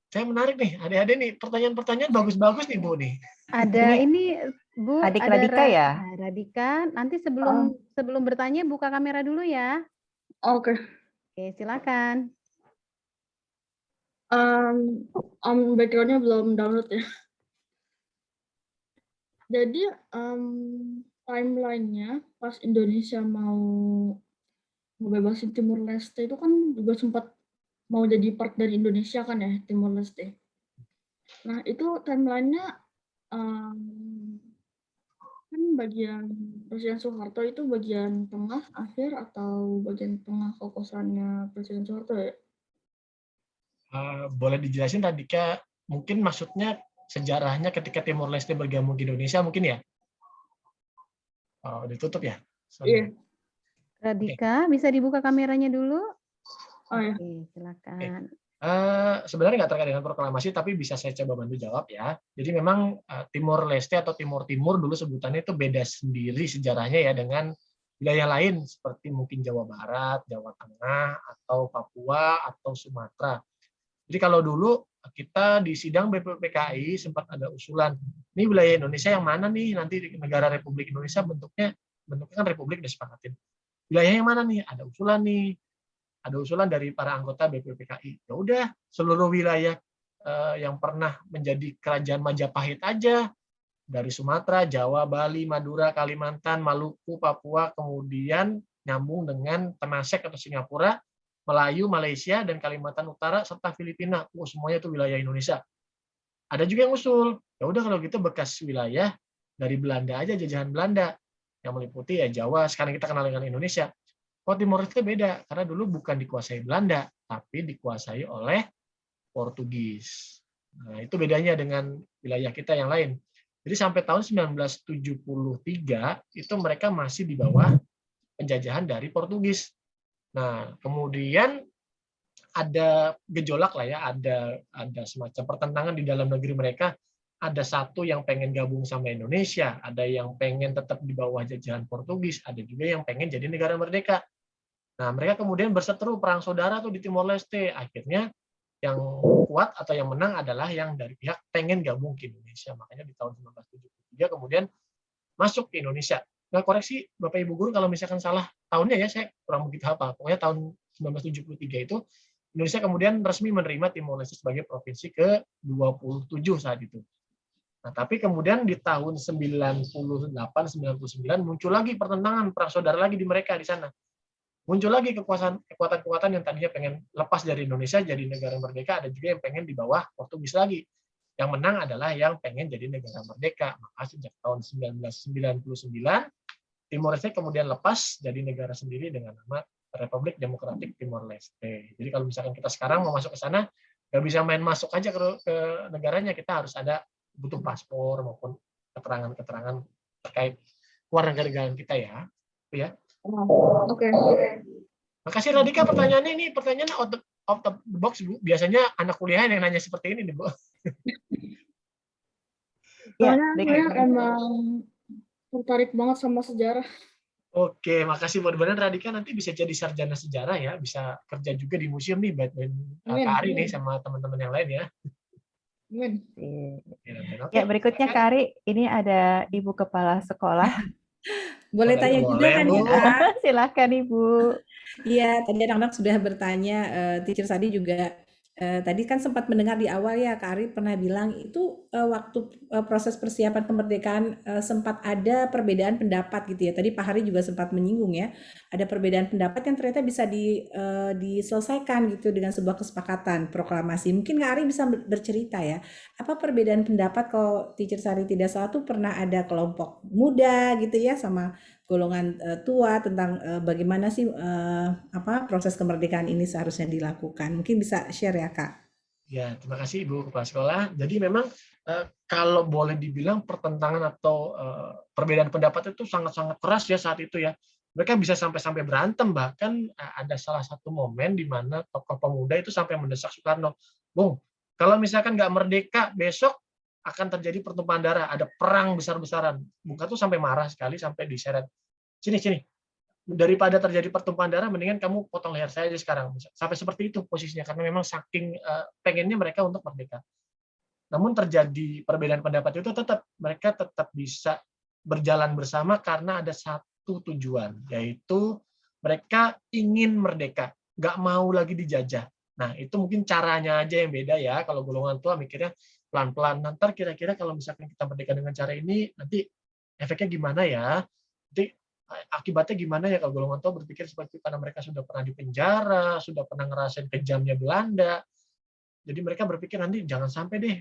Saya menarik nih, adik-adik nih, pertanyaan-pertanyaan bagus-bagus nih Bu nih. Ada ini Bu, Adik ada Radika ya? Radika, nanti sebelum bertanya buka kamera dulu ya. Oke. Oke, silakan. Backgroundnya belum download ya. Jadi timelinenya pas Indonesia mau bebasin Timur Leste itu kan juga sempat mau jadi part dari Indonesia kan ya, Timur Leste. Nah itu timelinenya kan bagian Presiden Soeharto itu bagian tengah, akhir, atau bagian tengah kekuasaannya Presiden Soeharto ya? Boleh dijelasin Radika, mungkin maksudnya sejarahnya ketika Timor Leste bergabung di Indonesia mungkin ya? Ditutup ya? Iya. Radika, bisa dibuka kameranya dulu? Oh ya. Oke, silakan. Sebenarnya nggak terkait dengan proklamasi, tapi bisa saya coba bantu jawab ya. Jadi memang Timor Leste atau Timur Timur dulu sebutannya itu beda sendiri sejarahnya ya dengan wilayah lain seperti mungkin Jawa Barat, Jawa Tengah, atau Papua, atau Sumatera. Jadi kalau dulu kita di sidang BPPKI sempat ada usulan, ini wilayah Indonesia yang mana nih nanti di negara Republik Indonesia bentuknya kan Republik disepakatin. Wilayah yang mana nih? Ada usulan nih. Ada usulan dari para anggota BPPKI. Ya udah, seluruh wilayah yang pernah menjadi kerajaan Majapahit aja, dari Sumatera, Jawa, Bali, Madura, Kalimantan, Maluku, Papua, kemudian nyambung dengan Temasek atau Singapura, Melayu, Malaysia, dan Kalimantan Utara, serta Filipina. Semuanya itu wilayah Indonesia. Ada juga yang usul, ya udah kalau gitu bekas wilayah dari Belanda aja, jajahan Belanda, yang meliputi ya Jawa, sekarang kita kenal dengan Indonesia. Kalau Timor Leste beda, karena dulu bukan dikuasai Belanda, tapi dikuasai oleh Portugis. Nah, itu bedanya dengan wilayah kita yang lain. Jadi sampai tahun 1973, itu mereka masih di bawah penjajahan dari Portugis. Nah, kemudian ada gejolak lah ya, ada semacam pertentangan di dalam negeri mereka. Ada satu yang pengen gabung sama Indonesia, ada yang pengen tetap di bawah jajahan Portugis, ada juga yang pengen jadi negara merdeka. Nah, mereka kemudian berseteru perang saudara tuh di Timor Leste. Akhirnya yang kuat atau yang menang adalah yang dari pihak pengen gabung ke Indonesia. Makanya di tahun 1973 kemudian masuk ke Indonesia. Nah, koreksi Bapak Ibu Guru kalau misalkan salah tahunnya ya, saya kurang begitu hafal. Pokoknya tahun 1973 itu Indonesia kemudian resmi menerima Timor Leste sebagai provinsi ke-27 saat itu. Nah, tapi kemudian di tahun 98-99 muncul lagi pertentangan, perang saudara lagi di mereka di sana. Muncul lagi kekuatan-kekuatan yang tadinya pengen lepas dari Indonesia jadi negara merdeka, ada juga yang pengen di bawah Portugis lagi. Yang menang adalah yang pengen jadi negara merdeka. Maka sejak tahun 1999, Timor Leste kemudian lepas jadi negara sendiri dengan nama Republik Demokratik Timor Leste. Jadi kalau misalkan kita sekarang mau masuk ke sana, nggak bisa main masuk aja ke negaranya, kita harus ada butuh paspor maupun keterangan-keterangan terkait kewarganegaraan kita ya. Ya. Oke. Makasih Radika, pertanyaannya ini pertanyaan out of the box Bu. Biasanya anak kuliahan yang nanya seperti ini nih Bu. Soalnya saya emang tertarik banget sama sejarah. Oke, makasih buat Radika, nanti bisa jadi sarjana sejarah ya, bisa kerja juga di museum nih, bantuin Kak Ari nih sama teman-teman yang lain ya. Amin. Ya, berikutnya Kak Ari, ini ada Ibu Kepala Sekolah. Boleh tanya juga kan ya? Silakan Ibu. Iya, tadi anak-anak sudah bertanya, Teacher Sadi juga Tadi kan sempat mendengar di awal ya, Kak Ari pernah bilang itu waktu proses persiapan kemerdekaan sempat ada perbedaan pendapat gitu ya. Tadi Pak Hari juga sempat menyinggung ya, ada perbedaan pendapat yang ternyata bisa diselesaikan gitu dengan sebuah kesepakatan proklamasi. Mungkin Kak Ari bisa bercerita ya, apa perbedaan pendapat kalau Teacher Sari tidak salah tuh pernah ada kelompok muda gitu ya sama golongan tua tentang bagaimana sih proses kemerdekaan ini seharusnya dilakukan. Mungkin bisa share ya, Kak. Ya, terima kasih Ibu Kepala Sekolah. Jadi memang kalau boleh dibilang pertentangan atau perbedaan pendapat itu sangat-sangat keras ya saat itu ya. Mereka bisa sampai berantem, bahkan ada salah satu momen di mana tokoh pemuda itu sampai mendesak Soekarno, "Bung, kalau misalkan nggak merdeka besok akan terjadi pertumpahan darah, ada perang besar-besaran." Bung Karno sampai marah sekali, sampai diseret, sini, daripada terjadi pertumpahan darah, mendingan kamu potong leher saya aja sekarang. Sampai seperti itu posisinya, karena memang saking pengennya mereka untuk merdeka. Namun terjadi perbedaan pendapat itu mereka tetap bisa berjalan bersama karena ada satu tujuan, yaitu mereka ingin merdeka, nggak mau lagi dijajah. Nah, itu mungkin caranya aja yang beda ya. Kalau golongan tua mikirnya pelan-pelan. Nanti kira-kira kalau misalkan kita merdeka dengan cara ini, nanti efeknya gimana ya? Nanti akibatnya gimana ya kalau golongan tua berpikir seperti itu, karena mereka sudah pernah dipenjara, sudah pernah ngerasain kejamnya Belanda. Jadi mereka berpikir nanti jangan sampai deh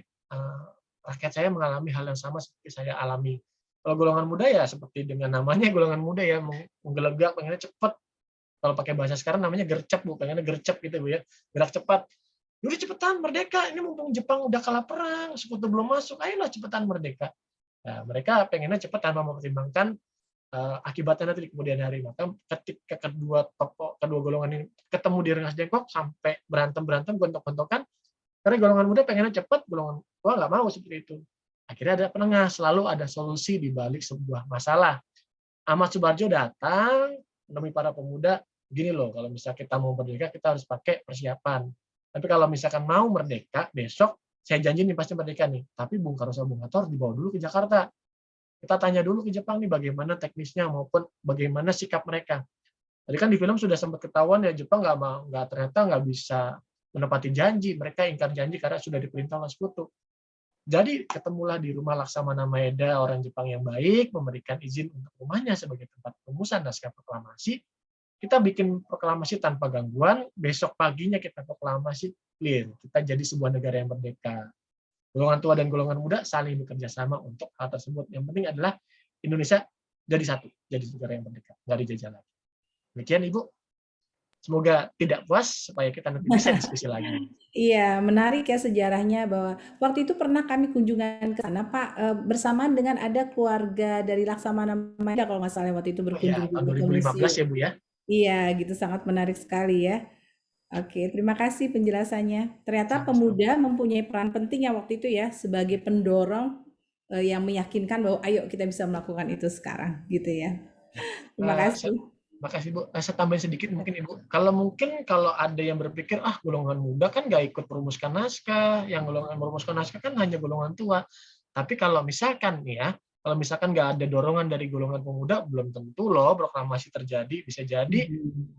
rakyat saya mengalami hal yang sama seperti saya alami. Kalau golongan muda ya seperti dengan namanya golongan muda ya, menggelegak, pengennya cepat. Kalau pakai bahasa sekarang namanya gercep, Bu, pengennya gercep gitu Bu ya, gerak cepat. Udah cepetan merdeka, ini mumpung Jepang udah kalah perang, sekutu belum masuk, ayolah cepetan merdeka. Nah, mereka pengennya cepat tanpa mempertimbangkan akibatnya nanti di kemudian hari. Maka ketika kedua golongan ini ketemu di Rengas Dengklok sampai berantem gontok-gontokan, karena golongan muda pengennya cepat, golongan tua nggak mau seperti itu. Akhirnya ada penengah, selalu ada solusi di balik sebuah masalah. Ahmad Subarjo datang menemui para pemuda, gini loh, kalau misalnya kita mau merdeka kita harus pakai persiapan. Tapi kalau misalkan mau merdeka besok, saya janji nih pasti merdeka nih. Tapi Bung Karno sama Bung Hatta harus dibawa dulu ke Jakarta. Kita tanya dulu ke Jepang nih bagaimana teknisnya maupun bagaimana sikap mereka. Tadi kan di film sudah sempat ketahuan ya, Jepang ternyata nggak bisa menepati janji. Mereka ingkar janji karena sudah diperintah oleh sekutu. Jadi ketemulah di rumah Laksamana Maeda, orang Jepang yang baik, memberikan izin untuk rumahnya sebagai tempat perumusan naskah proklamasi. Kita bikin proklamasi tanpa gangguan, besok paginya kita proklamasi clear. Kita jadi sebuah negara yang merdeka. Golongan tua dan golongan muda saling bekerja sama untuk hal tersebut. Yang penting adalah Indonesia jadi satu, jadi negara yang merdeka, nggak dijajah lagi. Demikian Ibu. Semoga tidak puas supaya kita nanti bisa diskusi lagi. Iya, menarik ya sejarahnya bahwa waktu itu pernah kami kunjungan ke sana, Pak, bersamaan dengan ada keluarga dari Laksamana Maeda kalau nggak salah waktu itu berkunjung tahun ke 2015 museum. ya Bu ya. Iya, gitu sangat menarik sekali ya. Oke, terima kasih penjelasannya. Ternyata pemuda mempunyai peran penting ya waktu itu ya sebagai pendorong yang meyakinkan bahwa ayo kita bisa melakukan itu sekarang, gitu ya. Terima kasih. Makasih Bu. Saya tambahin sedikit mungkin Ibu. Kalau ada yang berpikir golongan muda kan nggak ikut merumuskan naskah, yang golongan merumuskan naskah kan hanya golongan tua. Tapi kalau misalkan nih ya, kalau misalkan nggak ada dorongan dari golongan pemuda, belum tentu loh proklamasi terjadi. Bisa jadi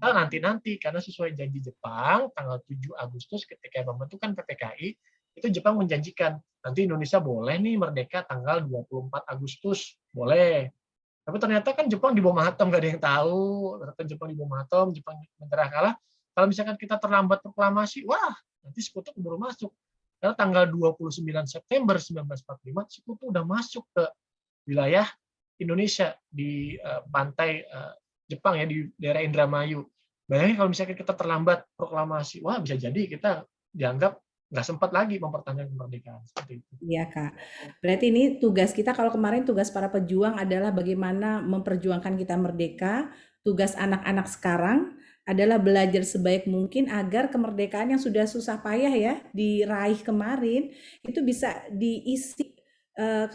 nanti karena sesuai janji Jepang tanggal 7 Agustus ketika membentukkan PPKI, itu Jepang menjanjikan nanti Indonesia boleh nih merdeka tanggal 24 Agustus, boleh. Tapi ternyata kan Jepang di bawah atom, nggak ada yang tahu. Ternyata Jepang di bawah atom, Jepang negara kalah. Kalau misalkan kita terlambat proklamasi, wah, nanti sekutu keburu masuk. Karena tanggal 29 September 1945, sekutu udah masuk ke wilayah Indonesia di pantai Jepang ya, di daerah Indramayu. Bayangin kalau misalkan kita terlambat proklamasi, wah bisa jadi kita dianggap nggak sempat lagi mempertahankan kemerdekaan seperti itu. Iya Kak, berarti ini tugas kita, kalau kemarin tugas para pejuang adalah bagaimana memperjuangkan kita merdeka, tugas anak-anak sekarang adalah belajar sebaik mungkin agar kemerdekaan yang sudah susah payah ya diraih kemarin, itu bisa diisi,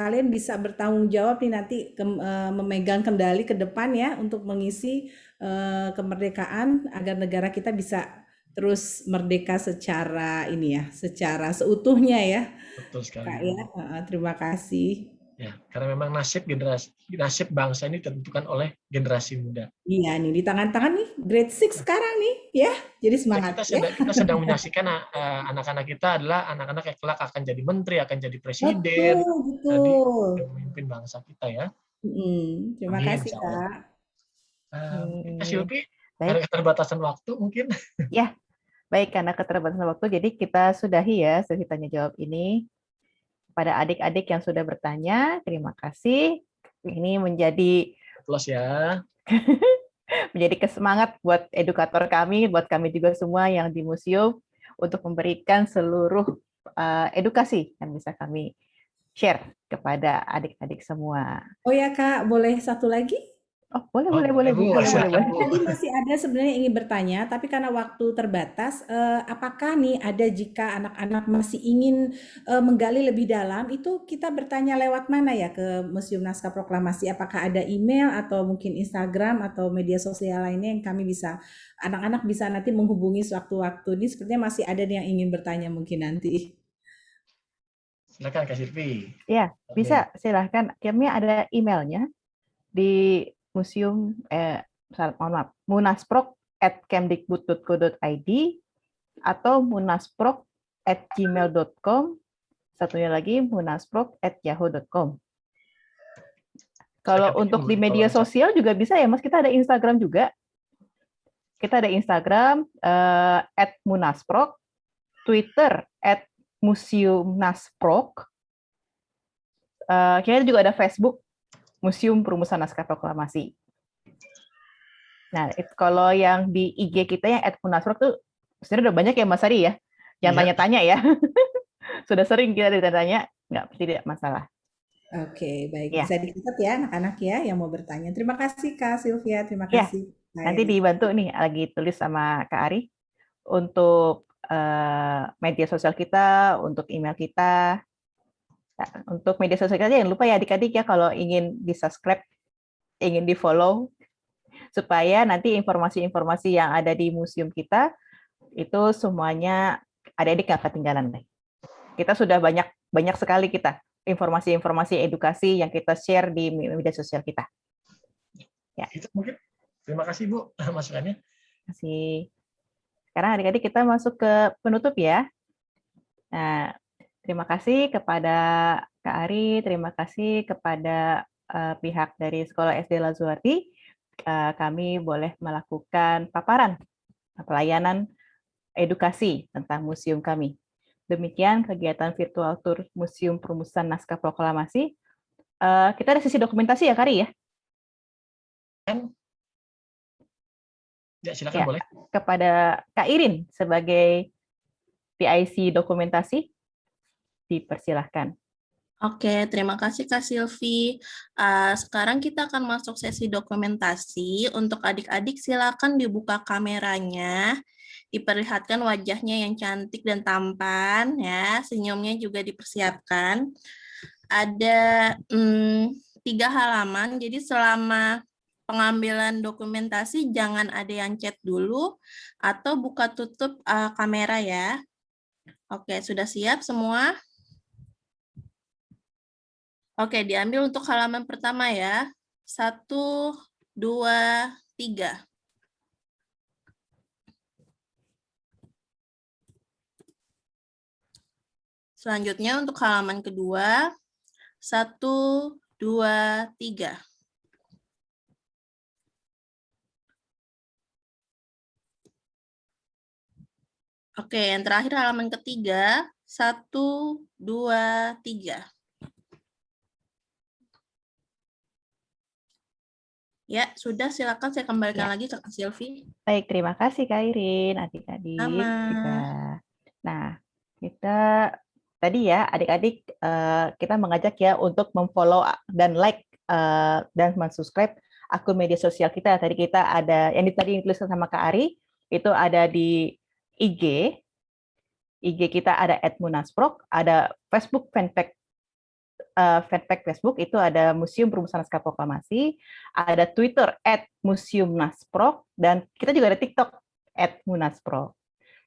kalian bisa bertanggung jawab nih nanti memegang kendali ke depan ya untuk mengisi kemerdekaan agar negara kita bisa terus merdeka secara secara seutuhnya ya. Betul sekali. Kak ya, terima kasih. Ya, karena memang nasib bangsa ini ditentukan oleh generasi muda. Iya nih, di tangan-tangan nih, grade 6 sekarang nih, ya. Jadi semangat. Kita sedang menyaksikan anak-anak kita adalah anak-anak yang kelak akan jadi menteri, akan jadi presiden, jadi memimpin bangsa kita ya. Terima kasih, Kak. Kita Silvi, ada keterbatasan waktu mungkin. Ya, baik, karena keterbatasan waktu, jadi kita sudahi ya sesi tanya jawab ini. Pada adik-adik yang sudah bertanya, terima kasih. Ini menjadi plus ya. menjadi kesemangat buat edukator kami, buat kami juga semua yang di museum untuk memberikan seluruh edukasi yang bisa kami share kepada adik-adik semua. Oh ya Kak, boleh satu lagi? Oh, boleh. Tadi masih ada sebenarnya yang ingin bertanya, tapi karena waktu terbatas, apakah nih ada jika anak-anak masih ingin menggali lebih dalam, itu kita bertanya lewat mana ya ke Museum Naskah Proklamasi? Apakah ada email atau mungkin Instagram atau media sosial lainnya yang kami bisa, anak-anak bisa nanti menghubungi sewaktu-waktu? Ini sepertinya masih ada yang ingin bertanya mungkin nanti. Silakan Kak Silvi. Ya, bisa silahkan. Kami ada emailnya di museum munasprok@kemdikbud.go.id atau munasprok@gmail.com, satunya lagi munasprok@yahoo.com. Kalau untuk di media sosial juga bisa ya Mas, kita ada Instagram juga. Kita ada Instagram @munasprok, Twitter @museumnasprok. Kita juga ada Facebook Museum Perumusan Naskah Proklamasi. Nah, kalau yang di IG kita yang @munasprok tuh sebenarnya udah banyak ya Mas Ari ya, yang tanya-tanya ya. Sudah sering kita ditanya, tidak masalah. Oke, baik. Bisa dicatat ya anak-anak ya yang mau bertanya. Terima kasih Kak Sylvia, terima kasih. Nanti dibantu nih, lagi tulis sama Kak Ari untuk media sosial kita, untuk email kita. Nah, untuk media sosial kita jangan lupa ya adik-adik ya kalau ingin di-subscribe, ingin di-follow, supaya nanti informasi-informasi yang ada di museum kita itu semuanya adik-adik nggak ketinggalan. Kita sudah banyak sekali kita informasi-informasi edukasi yang kita share di media sosial kita. Ya. Itu mungkin. Terima kasih Bu masukannya. Terima kasih. Sekarang adik-adik kita masuk ke penutup ya. Nah, terima kasih kepada Kak Ari, terima kasih kepada pihak dari Sekolah SD Lazuardi. Kami boleh melakukan paparan pelayanan edukasi tentang museum kami. Demikian kegiatan virtual tour Museum Perumusan Naskah Proklamasi. Kita ada sesi dokumentasi ya, Kak Ari ya? Ya, silakan boleh. Kepada Kak Irin sebagai PIC dokumentasi. Dipersilahkan. Oke, terima kasih Kak Silvi. Sekarang kita akan masuk sesi dokumentasi. Untuk adik-adik silakan dibuka kameranya, diperlihatkan wajahnya yang cantik dan tampan, ya. Senyumnya juga dipersiapkan. Ada 3 halaman, jadi selama pengambilan dokumentasi jangan ada yang chat dulu atau buka tutup kamera ya. Oke, sudah siap semua? Oke, diambil untuk halaman pertama ya. 1, 2, 3. Selanjutnya untuk halaman kedua. 1, 2, 3. Oke, yang terakhir halaman ketiga. 1, 2, 3. Ya, sudah, silakan saya kembalikan lagi ke Kak Silvi. Baik, terima kasih Kak Irin, adik-adik. Nah, kita tadi ya adik-adik kita mengajak ya untuk memfollow dan like dan mensubscribe akun media sosial kita. Tadi kita ada yang tadi dituliskan sama Kak Ari, itu ada di IG kita ada @munasprok, ada Facebook fanpage Facebook itu ada Museum Perumusan Naskah Proklamasi, ada Twitter @museumnasprok, dan kita juga ada TikTok @munasprok.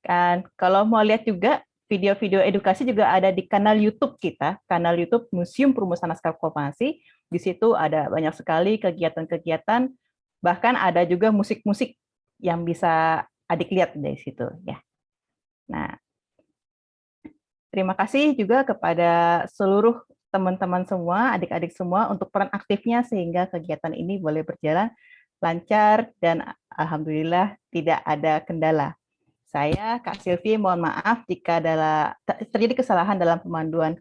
Dan kalau mau lihat juga video-video edukasi juga ada di kanal YouTube kita, kanal YouTube Museum Perumusan Naskah Proklamasi. Di situ ada banyak sekali kegiatan-kegiatan, bahkan ada juga musik-musik yang bisa adik lihat dari situ ya. Nah, terima kasih juga kepada seluruh teman-teman semua, adik-adik semua untuk peran aktifnya sehingga kegiatan ini boleh berjalan lancar dan alhamdulillah tidak ada kendala. Saya, Kak Silvi, mohon maaf jika terjadi kesalahan dalam pemanduan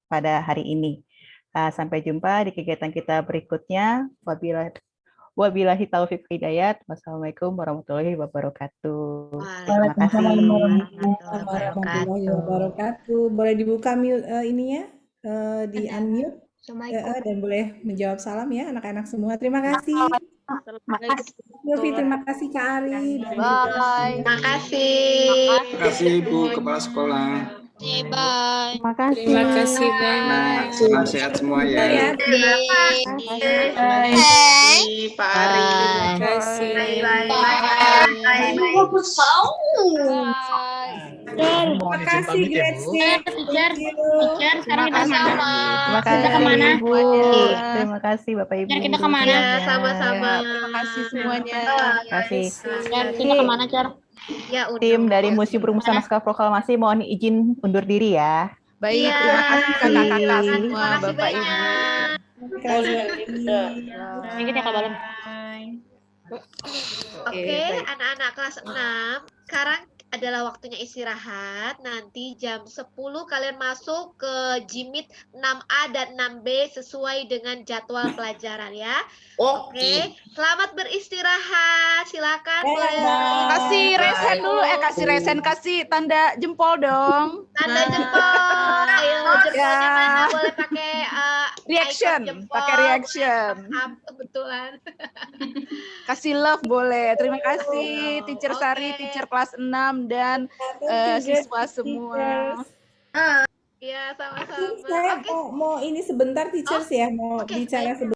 pada hari ini. Sampai jumpa di kegiatan kita berikutnya. Wabillahi taufiq hidayat. Wassalamualaikum warahmatullahi wabarakatuh. Terima kasih. Warahmatullahi wabarakatuh. Boleh dibuka ininya, di unmute, dan boleh menjawab salam ya anak-anak semua. Terima kasih. Silvi, terima kasih Kak Ari. Bye. Terima kasih. Terima kasih Ibu Kepala Sekolah. Bye. Terima kasih. Terima kasih. Nah, salam sehat semua ya. Terima kasih Pak Ari. Terima kasih. Terima kasih Teacher, sekarang kita kemana? Terima kasih Kita kemana? Ibu. Terima kasih Bapak Ibu. Cer, kita kemana? Sama-sama. Terima kasih semuanya. Terima kasih. Cer, kita kemana, Cer? Ya, udah. Tim dari Museum Perumusan Naskah Proklamasi mohon izin undur diri ya. Baik, terima kasih kakak-kakak semua, Bapak Ibu. Ini kita balon. Oke, anak-anak kelas 6, sekarang adalah waktunya istirahat. Nanti jam 10 kalian masuk ke Jimit 6A dan 6B sesuai dengan jadwal pelajaran ya. Oke, selamat beristirahat. Silakan. Kasih resen dulu, kasih tanda jempol dong. Tanda jempol. Ayo, jempolnya mana? Boleh pakai Reaction, pakai reaction. Kebetulan. Kasih love boleh. Terima kasih Teacher Sari, Teacher kelas 6 dan siswa semua. Iya, sama-sama. Saya mau ini sebentar Teachers ya, mau bicara sebentar.